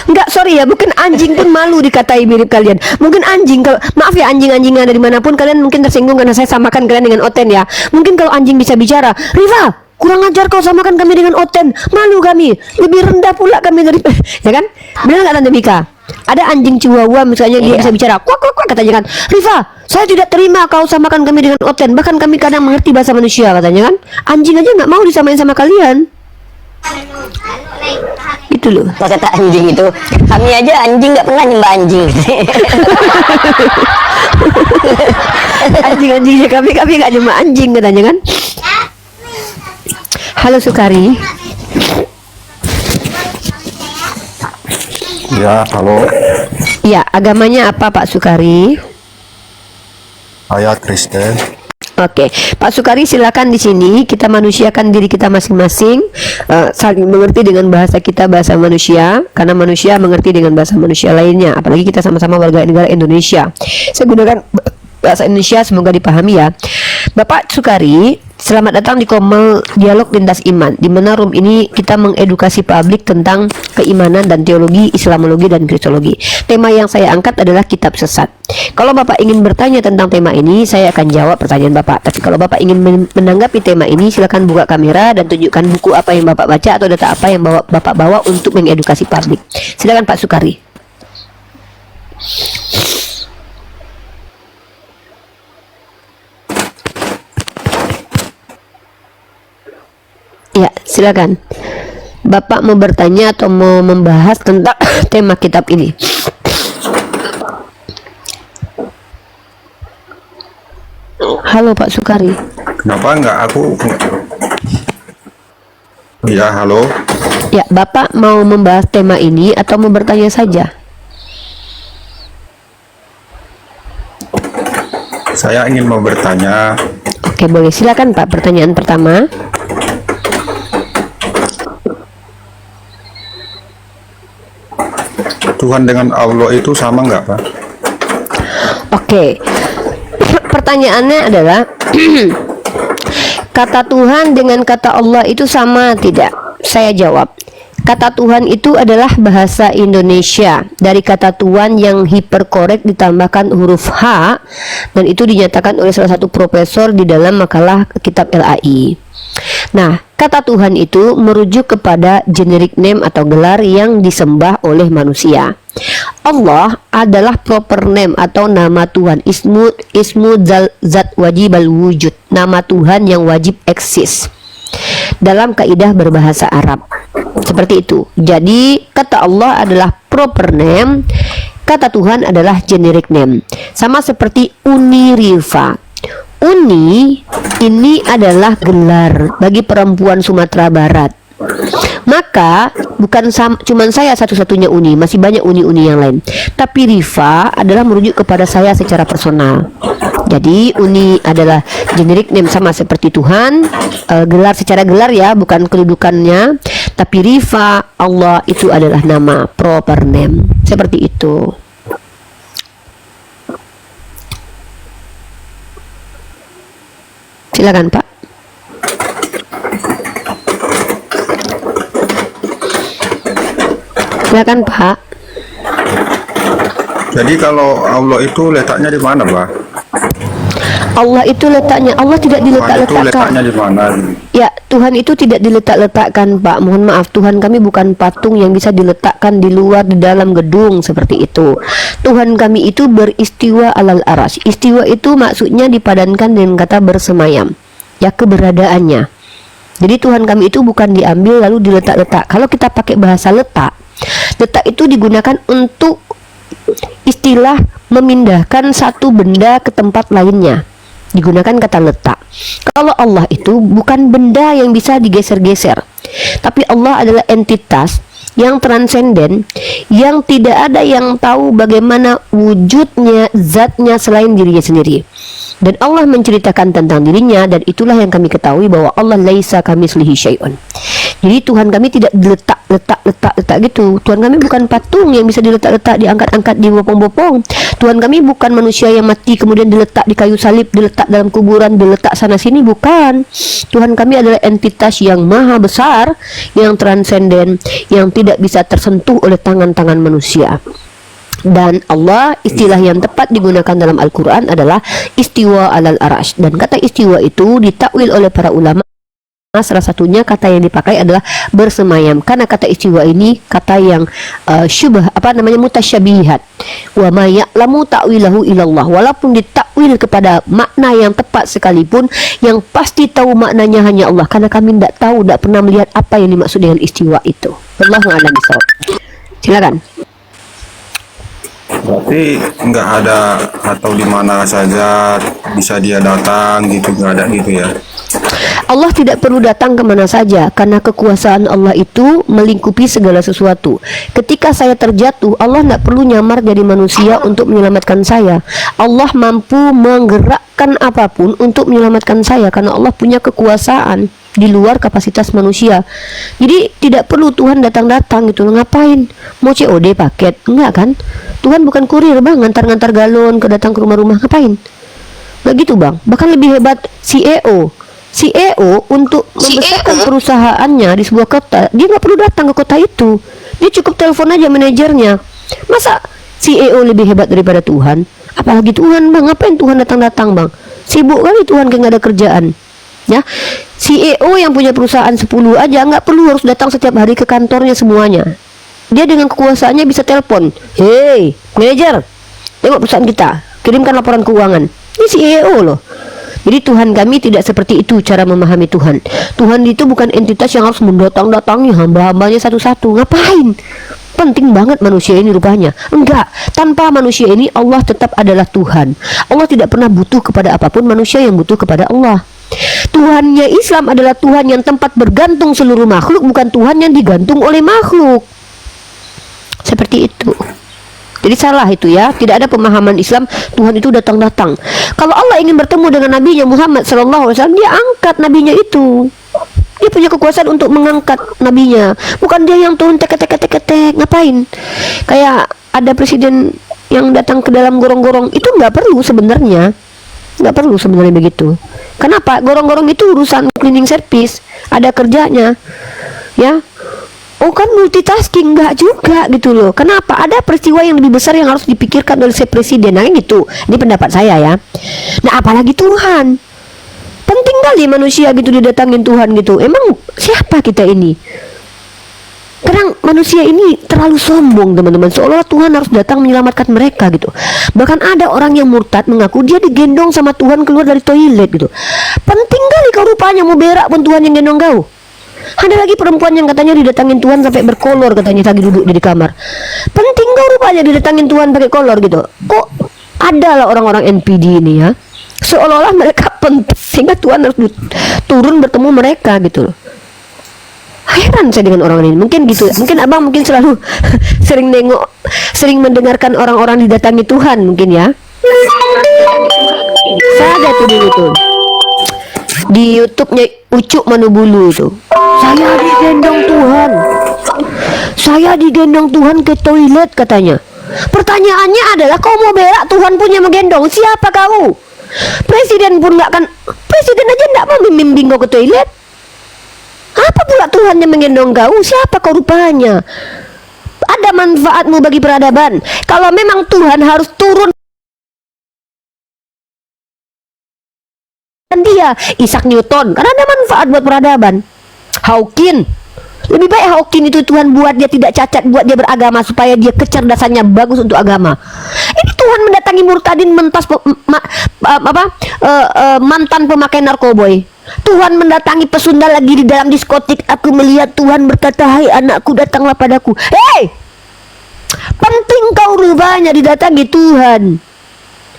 Enggak, sorry ya, bukan anjing pun malu dikatai mirip kalian. Mungkin anjing, kalau maaf ya anjing-anjing yang ada dimanapun, kalian mungkin tersinggung karena saya samakan kalian dengan Oten ya. Mungkin kalau anjing bisa bicara, Riva, kurang ajar kau samakan kami dengan Oten, malu kami, lebih rendah pula kami dari ya kan? Benar nggak Tante Mika? Ada anjing Chihuahua misalnya dia bisa bicara, kuak kuak kuak, katanya kan, Rifa, saya tidak terima kau samakan kami dengan Oten, bahkan kami kadang mengerti bahasa manusia, katanya kan. Anjing aja nggak mau disamain sama kalian. Itu loh. Kata anjing itu, kami aja anjing nggak pernah nyembah anjing. Anjing-anjingnya kami nggak cuma anjing, katanya kan. Halo Sukari. Ya, halo. Ya, agamanya apa Pak Sukari? Saya Kristen. Oke, Pak Sukari silakan di sini kita manusiakan diri kita masing-masing, saling mengerti dengan bahasa kita, bahasa manusia, karena manusia mengerti dengan bahasa manusia lainnya, apalagi kita sama-sama warga negara Indonesia. Saya gunakan bahasa Indonesia, semoga dipahami ya. Bapak Sukari, selamat datang di Komel Dialog Lintas Iman, di mana room ini kita mengedukasi publik tentang keimanan dan teologi, Islamologi dan Kristologi. Tema yang saya angkat adalah kitab sesat. Kalau Bapak ingin bertanya tentang tema ini, saya akan jawab pertanyaan Bapak. Tapi kalau Bapak ingin menanggapi tema ini, silakan buka kamera dan tunjukkan buku apa yang Bapak baca atau data apa yang Bapak bawa untuk mengedukasi publik. Silakan Pak Sukari. Ya, silakan. Bapak mau bertanya atau mau membahas tentang tema kitab ini? Halo Pak Sukari. Kenapa enggak aku? Ya, halo. Ya, Bapak mau membahas tema ini atau mau bertanya saja? Saya ingin mau bertanya. Oke, boleh. Silakan Pak, pertanyaan pertama. Tuhan dengan Allah itu sama enggak, Pak? Oke. Pertanyaannya adalah kata Tuhan dengan kata Allah itu sama tidak? Saya jawab. Kata Tuhan itu adalah bahasa Indonesia dari kata Tuhan yang hiperkorek ditambahkan huruf H, dan itu dinyatakan oleh salah satu profesor di dalam makalah kitab LAI. Nah, kata Tuhan itu merujuk kepada generic name atau gelar yang disembah oleh manusia. Allah adalah proper name atau nama Tuhan, ismu zat wajib al wujud, nama Tuhan yang wajib eksis dalam kaidah berbahasa Arab. Seperti itu. Jadi kata Allah adalah proper name, kata Tuhan adalah generic name. Sama seperti Uni Rifa. Uni ini adalah gelar bagi perempuan Sumatera Barat. Maka bukan cuman saya satu-satunya Uni, masih banyak uni-uni yang lain. Tapi Rifa adalah merujuk kepada saya secara personal. Jadi Uni adalah generic name sama seperti Tuhan, gelar secara gelar ya, bukan kedudukannya. Tapi Rifa, Allah itu adalah nama proper name. Seperti itu. Silakan Pak. Silakan Pak. Jadi kalau Allah itu letaknya di mana, Pak? Allah itu letaknya, Allah tidak Tuhan itu diletak-letakkan. letaknya di mana? Ya, Tuhan itu tidak diletak-letakkan, Pak. Mohon maaf, Tuhan kami bukan patung yang bisa diletakkan di luar, di dalam gedung seperti itu. Tuhan kami itu beristiwa alal aras. Istiwa itu maksudnya dipadankan dengan kata bersemayam, ya, keberadaannya. Jadi Tuhan kami itu bukan diambil lalu diletak-letak. Kalau kita pakai bahasa letak, letak itu digunakan untuk istilah memindahkan satu benda ke tempat lainnya, digunakan kata letak. Kalau Allah itu bukan benda yang bisa digeser-geser, tapi Allah adalah entitas yang transenden, yang tidak ada yang tahu bagaimana wujudnya, zatnya selain dirinya sendiri. Dan Allah menceritakan tentang dirinya, dan itulah yang kami ketahui bahwa Allah laisa kamitslihi syai'un. Jadi Tuhan kami tidak diletak-letak gitu. Tuhan kami bukan patung yang bisa diletak-letak, diangkat-angkat, dibopong-bopong. Tuhan kami bukan manusia yang mati kemudian diletak di kayu salib, diletak dalam kuburan, diletak sana sini, bukan. Tuhan kami adalah entitas yang maha besar, yang transenden, yang tidak bisa tersentuh oleh tangan-tangan manusia. Dan Allah, istilah yang tepat digunakan dalam Al-Quran adalah istiwa alal arash. Dan kata istiwa itu ditakwil oleh para ulama Salah satunya kata yang dipakai adalah bersemayam, karena kata istiwa ini kata yang mutasyabihat. Wa ma ya'lamu ta'wilahu illallah. Walaupun ditakwil kepada makna yang tepat sekalipun, yang pasti tahu maknanya hanya Allah, karena kami tidak tahu, tidak pernah melihat apa yang dimaksud dengan istiwa itu. Wallahu a'lam bishawab. Silakan. Berarti nggak ada atau di mana saja bisa dia datang gitu, nggak ada gitu ya? Allah tidak perlu datang kemana saja, karena kekuasaan Allah itu melingkupi segala sesuatu. Ketika saya terjatuh, Allah tidak perlu nyamar jadi manusia untuk menyelamatkan saya. Allah mampu menggerakkan apapun untuk menyelamatkan saya, karena Allah punya kekuasaan di luar kapasitas manusia. Jadi tidak perlu Tuhan datang-datang gitu. Ngapain? Mau COD paket? Enggak kan? Tuhan bukan kurir bang, ngantar-ngantar galon datang ke rumah-rumah. Ngapain? Nggak gitu bang. Bahkan lebih hebat CEO untuk membesarkan perusahaannya di sebuah kota, dia nggak perlu datang ke kota itu, dia cukup telepon aja manajernya. Masa CEO lebih hebat daripada Tuhan? Apalagi Tuhan bang, ngapain Tuhan datang-datang bang? Sibuk kali Tuhan kayak nggak ada kerjaan. Ya, CEO yang punya perusahaan 10 aja nggak perlu harus datang setiap hari ke kantornya semuanya. Dia dengan kekuasaannya bisa telepon, hey manajer, tengok perusahaan kita, kirimkan laporan keuangan. Ini CEO loh. Jadi Tuhan kami tidak seperti itu cara memahami Tuhan. Tuhan itu bukan entitas yang harus mendatang-datangi hamba-hambanya satu-satu. Ngapain? Penting banget manusia ini rupanya. Enggak, tanpa manusia ini Allah tetap adalah Tuhan. Allah tidak pernah butuh kepada apapun, manusia yang butuh kepada Allah. Tuhannya Islam adalah Tuhan yang tempat bergantung seluruh makhluk, bukan Tuhan yang digantung oleh makhluk. Seperti itu. Jadi salah itu ya, tidak ada pemahaman Islam Tuhan itu datang-datang. Kalau Allah ingin bertemu dengan Nabi Muhammad SAW, dia angkat nabinya itu. Dia punya kekuasaan untuk mengangkat nabinya, bukan dia yang turun tek. Ngapain? Kayak ada presiden yang datang ke dalam gorong-gorong, itu nggak perlu sebenarnya. Nggak perlu sebenarnya begitu. Kenapa? Gorong-gorong itu urusan cleaning service, ada kerjanya, ya. Oh kan multitasking, enggak juga gitu loh. Kenapa? Ada peristiwa yang lebih besar yang harus dipikirkan oleh si presiden. Nah gitu, ini pendapat saya ya. Nah apalagi Tuhan. Penting kali manusia gitu didatangin Tuhan gitu. Emang siapa kita ini? Kadang manusia ini terlalu sombong teman-teman, seolah Tuhan harus datang menyelamatkan mereka gitu. Bahkan ada orang yang murtad mengaku dia digendong sama Tuhan keluar dari toilet gitu. Penting kali kau rupanya, mau berak pun Tuhan yang gendong kau. Ada lagi perempuan yang katanya didatangin Tuhan sampai berkolor, katanya lagi duduk di kamar. Penting kau rupanya didatangin Tuhan pakai kolor gitu. Kok ada lah orang-orang NPD ini ya, seolah-olah mereka penting sehingga Tuhan harus turun bertemu mereka gitu loh. Heran saya dengan orang ini. Mungkin gitu, mungkin abang mungkin selalu sering mendengarkan orang-orang didatangi Tuhan mungkin ya. Saya ada tuh dulu tuh di YouTube-nya Ucuk Manubulu itu. Saya digendong Tuhan. Saya digendong Tuhan ke toilet katanya. Pertanyaannya adalah, kau mau berak Tuhan punya menggendong, siapa kau? Presiden pun nggak kan, presiden aja nggak mau membimbing kau ke toilet. Apa pula Tuhan yang menggendong kau? Siapa kau rupanya? Ada manfaatmu bagi peradaban. Kalau memang Tuhan harus turun, dan dia Isaac Newton, karena ada manfaat buat peradaban. Hawking, lebih baik Hawking itu Tuhan buat dia tidak cacat, buat dia beragama supaya dia kecerdasannya bagus untuk agama. Ini Tuhan mendatangi murtadin mantan pemakai narkoboy. Tuhan mendatangi pesunda lagi di dalam diskotik. Aku melihat Tuhan berkata, hai anakku datanglah padaku. Hei, penting kau rupanya didatangi Tuhan.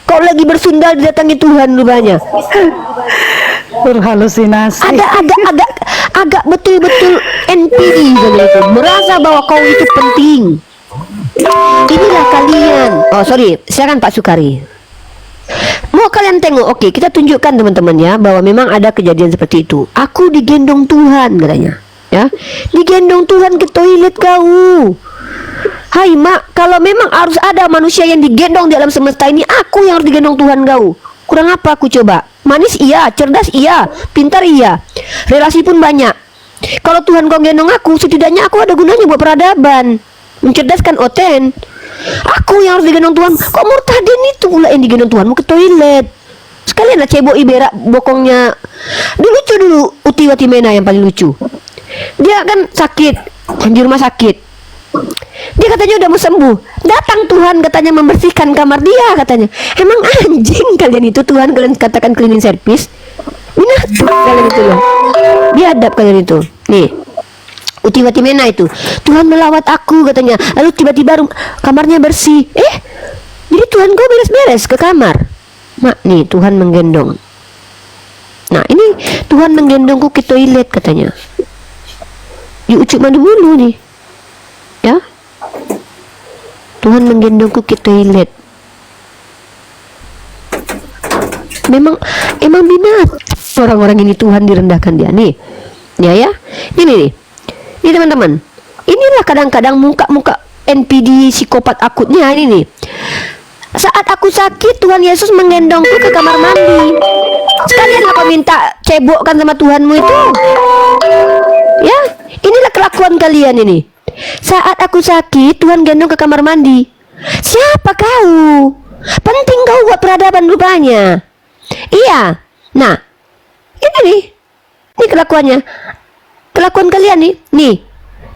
Kau lagi bersundal didatangi Tuhan rupanya. Berhalusinasi. Agak betul-betul NPD gitu, merasa bahwa kau itu penting. Inilah kalian. Oh sorry, silakan Pak Sukari. Mau kalian tengok, oke, kita tunjukkan teman-teman ya, bahwa memang ada kejadian seperti itu. Aku digendong Tuhan katanya, ya, digendong Tuhan ke toilet kau. Hai mak, kalau memang harus ada manusia yang digendong di alam semesta ini, aku yang harus digendong Tuhan kau. Kurang apa aku coba? Manis iya, cerdas iya, pintar iya, relasi pun banyak. Kalau Tuhan kau gendong aku, setidaknya aku ada gunanya buat peradaban, mencerdaskan Oten. Aku yang harus digendong Tuhan. Kok murtadin itu pula yang digendong Tuhan mau ke toilet? Kalian lah cebok berak bokongnya. Lucu dulu Uti Watimena yang paling lucu. Dia kan sakit di rumah sakit. Dia katanya udah mau sembuh. Datang Tuhan katanya membersihkan kamar dia katanya. Emang anjing kalian itu, Tuhan kalian katakan cleaning service? Binatang kalian itu loh. Biadab kalian itu. Nih, Uti Watimena itu, Tuhan melawat aku katanya. Lalu tiba-tiba kamarnya bersih. Jadi Tuhan kau beres-beres ke kamar. Mak, nih Tuhan menggendong. Nah, ini Tuhan menggendongku ke toilet katanya. Yuk ucuk mandi bulu nih. Ya. Tuhan menggendongku ke toilet. Emang binat orang-orang ini, Tuhan direndahkan dia nih. Ya. Ini nih. Ini teman-teman. Inilah kadang-kadang muka-muka NPD psikopat akutnya ini nih. Saat aku sakit, Tuhan Yesus menggendongku ke kamar mandi. Sekalian apa minta cebokkan sama Tuhanmu itu? Ya, inilah kelakuan kalian ini. Saat aku sakit, Tuhan gendong ke kamar mandi. Siapa kau? Penting kau buat peradaban rupanya. Iya. Nah, ini nih. Ini kelakuannya. Kelakuan kalian nih. Nih.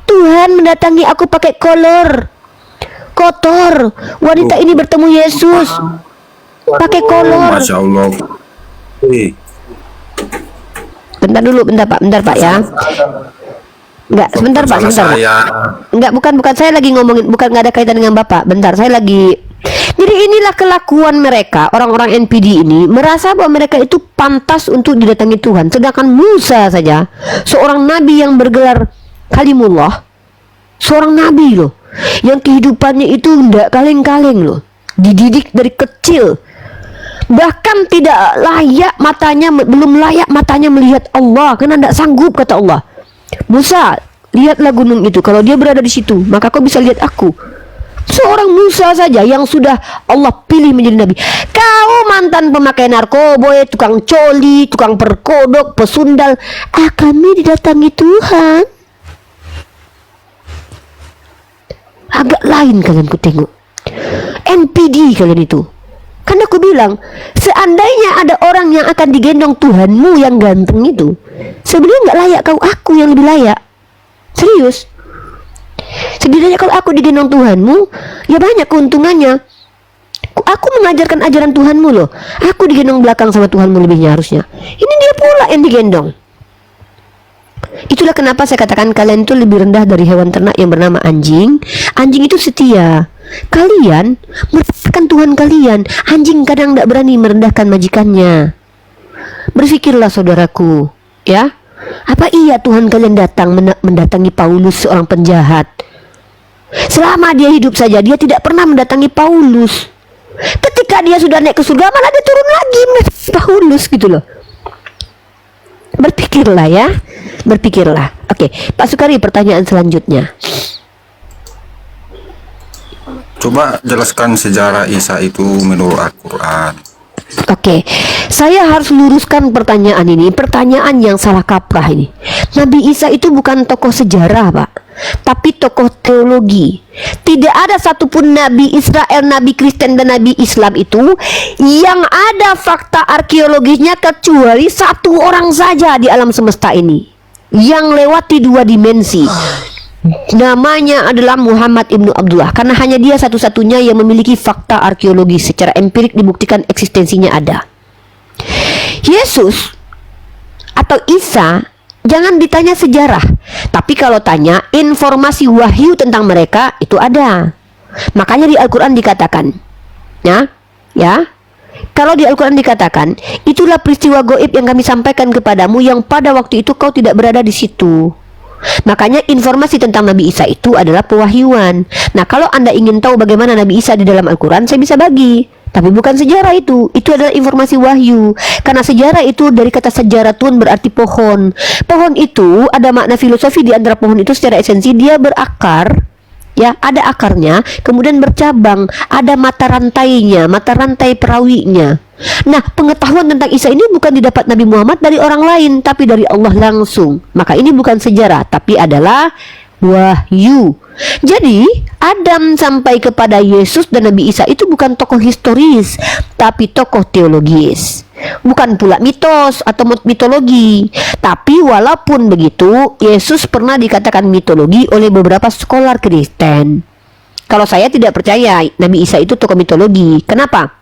Tuhan mendatangi aku pakai kolor. Kotor. Wanita ini bertemu Yesus pakai kolor. Masya Allah. Bentar Pak ya. Enggak, sebentar Pak. Enggak, bukan saya lagi ngomongin, bukan, nggak ada kaitan dengan Bapak. Bentar, saya lagi. Jadi inilah kelakuan mereka, orang-orang NPD ini merasa bahwa mereka itu pantas untuk didatangi Tuhan. Sedangkan Musa saja, seorang nabi yang bergelar Kalimullah, seorang nabi loh, yang kehidupannya itu enggak kaleng-kaleng loh, dididik dari kecil, bahkan tidak layak matanya, belum layak matanya melihat Allah karena tidak sanggup, kata Allah. Musa, lihatlah gunung itu, kalau dia berada di situ maka kau bisa lihat aku. Seorang Musa saja yang sudah Allah pilih menjadi nabi. Kau mantan pemakai narkoba, tukang coli, tukang perkodok, pesundal, kami didatangi Tuhan. Agak lain kalian ku tengok. NPD kalian itu. Kan aku bilang, seandainya ada orang yang akan digendong Tuhanmu yang ganteng itu, sebenarnya nggak layak kau, aku yang lebih layak. Serius. Setidaknya kalau aku digendong Tuhanmu, ya banyak keuntungannya. Aku mengajarkan ajaran Tuhanmu loh. Aku digendong belakang sama Tuhanmu lebihnya harusnya. Ini dia pula yang digendong. Itulah kenapa saya katakan kalian itu lebih rendah dari hewan ternak yang bernama anjing. Anjing itu setia. Kalian merendahkan Tuhan kalian. Anjing kadang tidak berani merendahkan majikannya. Berpikirlah saudaraku, ya. Apa iya Tuhan kalian datang mendatangi Paulus, seorang penjahat? Selama dia hidup saja dia tidak pernah mendatangi Paulus. Ketika dia sudah naik ke surga malah dia turun lagi mendatangi Paulus gitu loh. Berpikirlah ya. Berpikirlah. Oke, Pak Sukari, pertanyaan selanjutnya. Coba jelaskan sejarah Isa itu menurut Al-Quran. Oke, saya harus luruskan pertanyaan ini. Pertanyaan yang salah kaprah ini. Nabi Isa itu bukan tokoh sejarah, Pak, tapi tokoh teologi. Tidak ada satupun Nabi Israel, Nabi Kristen, dan Nabi Islam itu yang ada fakta arkeologisnya kecuali satu orang saja di alam semesta ini yang lewati dua dimensi. Namanya adalah Muhammad ibnu Abdullah, karena hanya dia satu-satunya yang memiliki fakta arkeologis secara empirik dibuktikan eksistensinya ada. Yesus atau Isa jangan ditanya sejarah, tapi kalau tanya informasi wahyu tentang mereka itu ada. Makanya di Al-Quran dikatakan, ya, kalau di Al-Quran dikatakan, itulah peristiwa gaib yang kami sampaikan kepadamu yang pada waktu itu kau tidak berada di situ. Makanya informasi tentang Nabi Isa itu adalah pewahyuan. Nah, kalau Anda ingin tahu bagaimana Nabi Isa di dalam Al-Quran, saya bisa bagi. Tapi bukan sejarah itu adalah informasi wahyu. Karena sejarah itu dari kata sejaratun berarti pohon. Pohon itu ada makna filosofi di antara pohon itu secara esensi dia berakar, ya, ada akarnya, kemudian bercabang, ada mata rantainya, mata rantai perawinya. Nah, pengetahuan tentang Isa ini bukan didapat Nabi Muhammad dari orang lain, tapi dari Allah langsung. Maka ini bukan sejarah, tapi adalah wahyu. Jadi Adam sampai kepada Yesus dan Nabi Isa itu bukan tokoh historis, tapi tokoh teologis. Bukan pula mitos atau mitologi. Tapi walaupun begitu, Yesus pernah dikatakan mitologi oleh beberapa scholar Kristen. Kalau saya tidak percaya Nabi Isa itu tokoh mitologi. Kenapa?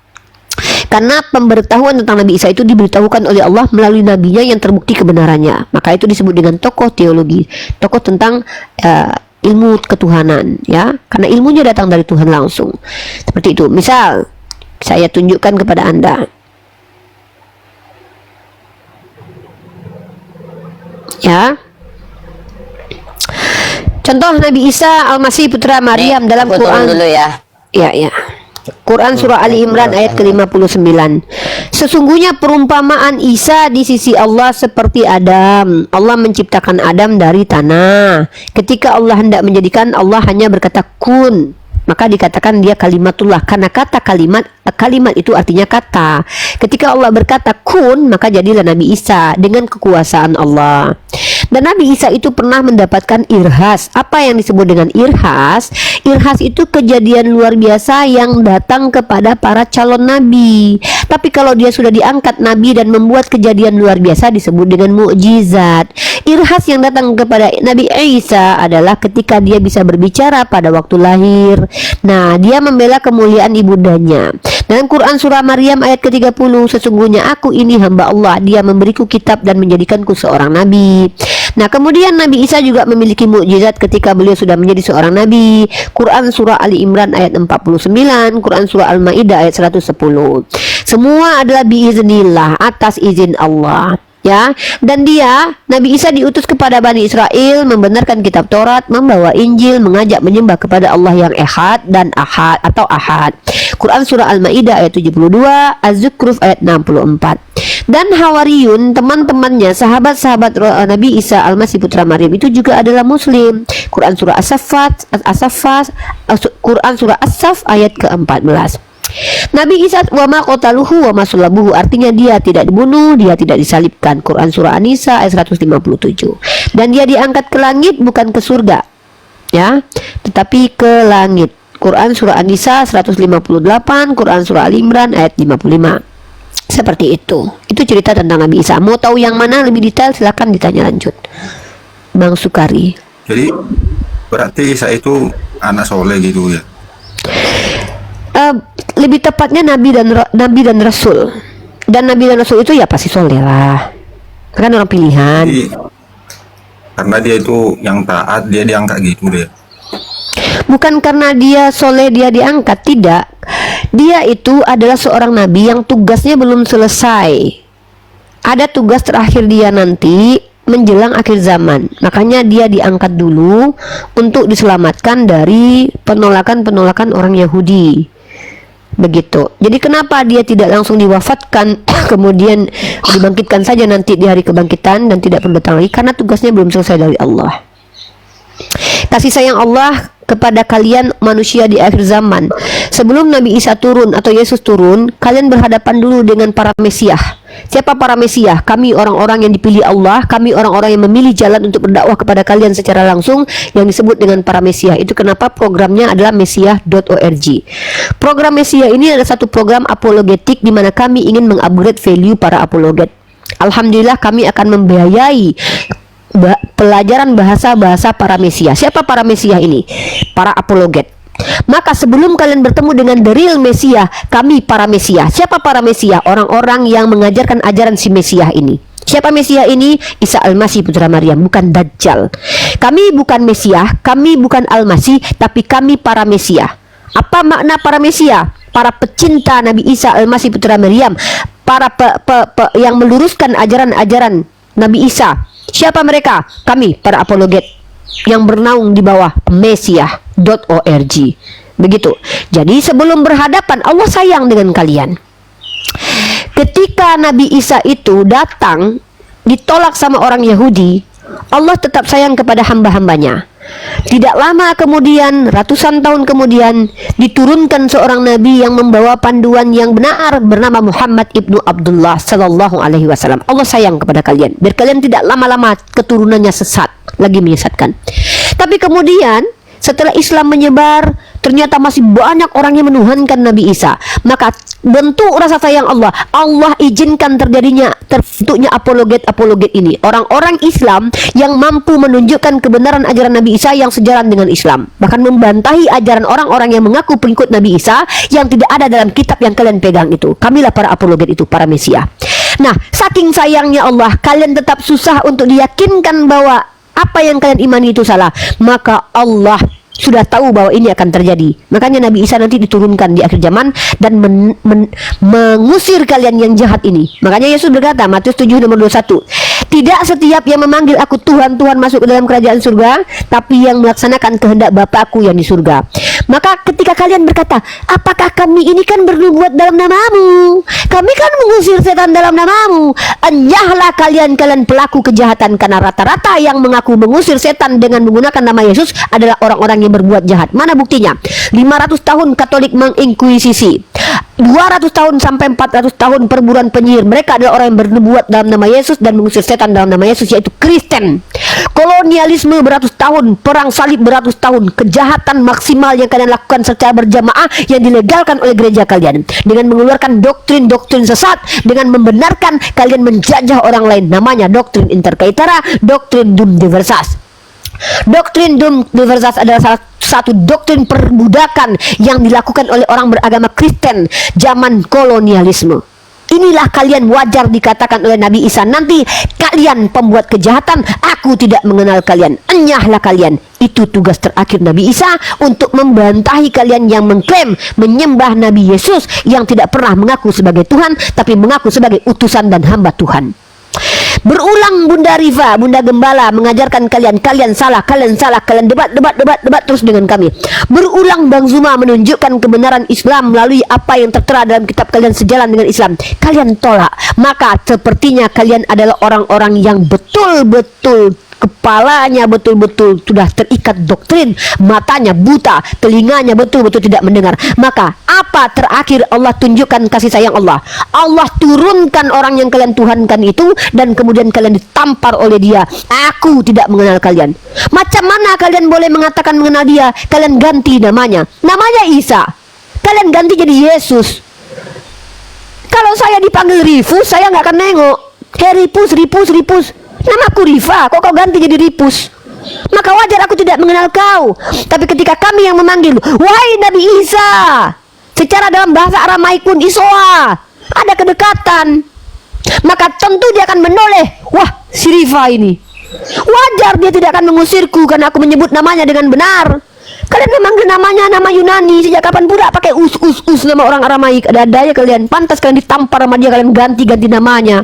Karena pemberitahuan tentang Nabi Isa itu diberitahukan oleh Allah melalui nabinya yang terbukti kebenarannya. Maka itu disebut dengan tokoh teologi, tokoh tentang ilmu ketuhanan, ya. Karena ilmunya datang dari Tuhan langsung. Seperti itu. Misal, saya tunjukkan kepada Anda. Ya. Contoh Nabi Isa Al-Masih putra Maryam dalam Aku turun Quran. dulu ya. Ya. Quran surah Ali Imran ayat ke-59. Sesungguhnya perumpamaan Isa di sisi Allah seperti Adam. Allah menciptakan Adam dari tanah. Ketika Allah hendak menjadikan, Allah hanya berkata kun, maka dikatakan dia kalimatullah. Karena kata kalimat itu artinya kata. Ketika Allah berkata kun, maka jadilah Nabi Isa dengan kekuasaan Allah. Dan Nabi Isa itu pernah mendapatkan irhas. Apa yang disebut dengan irhas? Irhas itu kejadian luar biasa yang datang kepada para calon nabi. Tapi kalau dia sudah diangkat nabi dan membuat kejadian luar biasa disebut dengan mukjizat. Irhas yang datang kepada Nabi Isa adalah ketika dia bisa berbicara pada waktu lahir. Nah, dia membela kemuliaan ibundanya. Dalam Quran surah Maryam ayat ke-30, sesungguhnya aku ini hamba Allah, dia memberiku kitab dan menjadikanku seorang nabi. Nah, kemudian Nabi Isa juga memiliki mukjizat ketika beliau sudah menjadi seorang nabi. Quran surah Ali Imran ayat 49, Quran surah Al-Maidah ayat 110. Semua adalah biiznillah, atas izin Allah. Ya, dan dia Nabi Isa diutus kepada Bani Israel membenarkan kitab Taurat, membawa Injil, mengajak menyembah kepada Allah yang Ehad dan Ahad atau Ahad. Quran surah Al-Maidah ayat 72, Az-Zukhruf ayat 64. Dan Hawariyun, teman-temannya, sahabat-sahabat Nabi Isa Al-Masih putra Maryam itu juga adalah muslim. Quran surah Quran surah As-Saff ayat ke-14. Nabi Isa wa ma qataluhu wa ma sulabuhu, artinya dia tidak dibunuh, dia tidak disalibkan. Quran surah An-Nisa ayat 157. Dan dia diangkat ke langit, bukan ke surga, ya, tetapi ke langit. Quran surah An-Nisa 158, Quran surah Al-Imran ayat 55. Seperti itu. Itu cerita tentang Nabi Isa. Mau tahu yang mana lebih detail, silakan ditanya lanjut, Bang Sukari. Jadi berarti Isa itu anak soleh gitu ya? Lebih tepatnya nabi dan rasul. Dan nabi dan rasul itu ya pasti soleh lah, kan orang pilihan. Jadi, karena dia itu yang taat, dia diangkat gitu deh. Bukan karena dia soleh dia diangkat, tidak. Dia itu adalah seorang nabi yang tugasnya belum selesai. Ada tugas terakhir dia nanti menjelang akhir zaman. Makanya dia diangkat dulu untuk diselamatkan dari penolakan-penolakan orang Yahudi. Begitu. Jadi kenapa dia tidak langsung diwafatkan kemudian dibangkitkan saja nanti di hari kebangkitan dan tidak perlu datang lagi? Karena tugasnya belum selesai dari Allah. Kasih sayang Allah kepada kalian manusia di akhir zaman. Sebelum Nabi Isa turun atau Yesus turun, kalian berhadapan dulu dengan para Mesiah. Siapa para Mesiah? Kami orang-orang yang dipilih Allah, kami orang-orang yang memilih jalan untuk berdakwah kepada kalian secara langsung, yang disebut dengan para Mesiah. Itu kenapa programnya adalah mesiah.org. Program Mesiah ini adalah satu program apologetik di mana kami ingin mengupgrade value para apologet. Alhamdulillah kami akan membiayai pelajaran bahasa-bahasa para Mesiah. Siapa para Mesiah ini? Para apologet. Maka sebelum kalian bertemu dengan the real Mesiah, kami para Mesiah. Siapa para Mesiah? Orang-orang yang mengajarkan ajaran si Mesiah ini. Siapa Mesiah ini? Isa Al-Masih putra Maryam, bukan Dajjal. Kami bukan Mesiah, kami bukan Al-Masih, tapi kami para Mesiah. Apa makna para Mesiah? Para pecinta Nabi Isa Al-Masih putra Maryam, para yang meluruskan ajaran-ajaran Nabi Isa. Siapa mereka? Kami para apologet yang bernaung di bawah mesiah.org. Begitu. Jadi sebelum berhadapan, Allah sayang dengan kalian. Ketika Nabi Isa itu datang ditolak sama orang Yahudi, Allah tetap sayang kepada hamba-hambanya. Tidak lama kemudian, ratusan tahun kemudian, diturunkan seorang nabi yang membawa panduan yang benar bernama Muhammad ibnu Abdullah sallallahu alaihi wasallam. Allah sayang kepada kalian, biar kalian tidak lama-lama keturunannya sesat, lagi menyesatkan. Tapi kemudian setelah Islam menyebar, ternyata masih banyak orang yang menuhankan Nabi Isa. Maka bentuk rasa sayang Allah, Allah izinkan terbentuknya apologet ini. Orang-orang Islam yang mampu menunjukkan kebenaran ajaran Nabi Isa yang sejalan dengan Islam. Bahkan membantahi ajaran orang-orang yang mengaku pengikut Nabi Isa yang tidak ada dalam kitab yang kalian pegang itu. Kamilah para apologet itu, para Mesia. Nah, saking sayangnya Allah, kalian tetap susah untuk diyakinkan bahwa apa yang kalian imani itu salah. Maka Allah sudah tahu bahwa ini akan terjadi. Makanya Nabi Isa nanti diturunkan di akhir zaman dan mengusir kalian yang jahat ini. Makanya Yesus berkata, Matius 7:21, tidak setiap yang memanggil aku Tuhan, Tuhan masuk ke dalam kerajaan surga, tapi yang melaksanakan kehendak Bapakku yang di surga. Maka ketika kalian berkata, apakah kami ini kan bernubuat dalam namamu? Kami kan mengusir setan dalam namamu. Enyahlah kalian pelaku kejahatan, karena rata-rata yang mengaku mengusir setan dengan menggunakan nama Yesus adalah orang-orang yang berbuat jahat. Mana buktinya? 500 tahun Katolik menginkuisisi, 200 tahun sampai 400 tahun perburuan penyihir. Mereka adalah orang yang bernubuat dalam nama Yesus dan mengusir setan dalam nama Yesus, yaitu Kristen. Kolonialisme beratus tahun, perang salib beratus tahun, kejahatan maksimal yang kalian lakukan secara berjamaah yang dilegalkan oleh gereja kalian dengan mengeluarkan doktrin-doktrin sesat, dengan membenarkan kalian menjajah orang lain. Namanya doktrin inter caetera, doktrin dum diversas. Doktrin dum diversas adalah salah satu doktrin perbudakan yang dilakukan oleh orang beragama Kristen zaman kolonialisme. Inilah kalian wajar dikatakan oleh Nabi Isa nanti, kalian pembuat kejahatan, aku tidak mengenal kalian, enyahlah kalian. Itu tugas terakhir Nabi Isa untuk membantahi kalian yang mengklaim menyembah Nabi Yesus yang tidak pernah mengaku sebagai Tuhan, tapi mengaku sebagai utusan dan hamba Tuhan. Berulang Bunda Riva, Bunda Gembala mengajarkan kalian salah, kalian debat terus dengan kami. Berulang Bang Zuma menunjukkan kebenaran Islam melalui apa yang tertera dalam kitab kalian sejalan dengan Islam. Kalian tolak. Maka sepertinya kalian adalah orang-orang yang betul-betul kepalanya betul-betul sudah terikat doktrin, matanya buta, telinganya betul-betul tidak mendengar. Maka apa terakhir Allah tunjukkan kasih sayang Allah? Allah turunkan orang yang kalian tuhankan itu dan kemudian kalian ditampar oleh dia. Aku tidak mengenal kalian. Macam mana kalian boleh mengatakan mengenal dia? Kalian ganti namanya. Namanya Isa, kalian ganti jadi Yesus. Kalau saya dipanggil Rifus, saya nggak akan nengok. Hey Ripus, namaku Riva, kok kau ganti jadi Ripus? Maka wajar aku tidak mengenal kau. Tapi ketika kami yang memanggil, wahai Nabi Isa, secara dalam bahasa Aramaik pun Isoa, ada kedekatan, maka tentu dia akan menoleh. Wah, si Riva ini wajar dia tidak akan mengusirku karena aku menyebut namanya dengan benar. Kalian memanggil namanya nama Yunani, sejak kapan pula pakai us nama orang Aramaik? Ada-ada ya kalian, pantas kalian ditampar sama dia, kalian ganti namanya.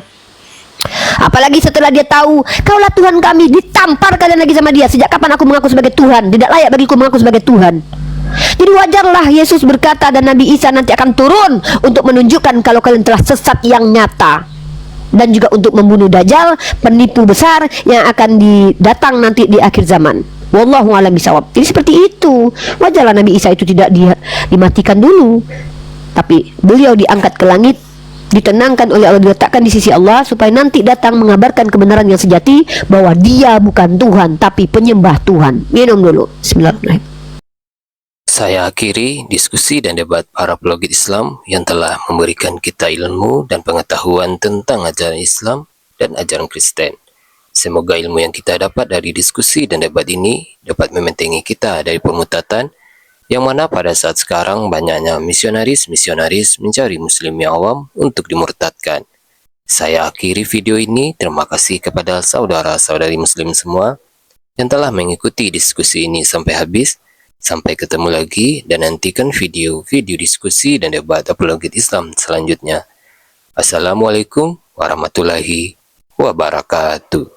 Apalagi setelah dia tahu kaulah Tuhan kami, ditampar kalian lagi sama dia. Sejak kapan aku mengaku sebagai Tuhan? Tidak layak bagiku mengaku sebagai Tuhan. Jadi wajarlah Yesus berkata dan Nabi Isa nanti akan turun untuk menunjukkan kalau kalian telah sesat yang nyata, dan juga untuk membunuh Dajjal, penipu besar yang akan datang nanti di akhir zaman. Wallahu a'lam bishawab. Jadi seperti itu. Wajarlah Nabi Isa itu tidak dimatikan dulu, tapi beliau diangkat ke langit, ditenangkan oleh Allah, diletakkan di sisi Allah supaya nanti datang mengabarkan kebenaran yang sejati bahwa dia bukan Tuhan tapi penyembah Tuhan. Minum dulu. Bismillahirrahmanirrahim. Saya akhiri diskusi dan debat para apologet Islam yang telah memberikan kita ilmu dan pengetahuan tentang ajaran Islam dan ajaran Kristen. Semoga ilmu yang kita dapat dari diskusi dan debat ini dapat membentengi kita dari pemutatan, yang mana pada saat sekarang banyaknya misionaris mencari muslim yang awam untuk dimurtadkan. Saya akhiri video ini. Terima kasih kepada saudara-saudari muslim semua yang telah mengikuti diskusi ini sampai habis. Sampai ketemu lagi dan nantikan video-video diskusi dan debat apologet Islam selanjutnya. Assalamualaikum warahmatullahi wabarakatuh.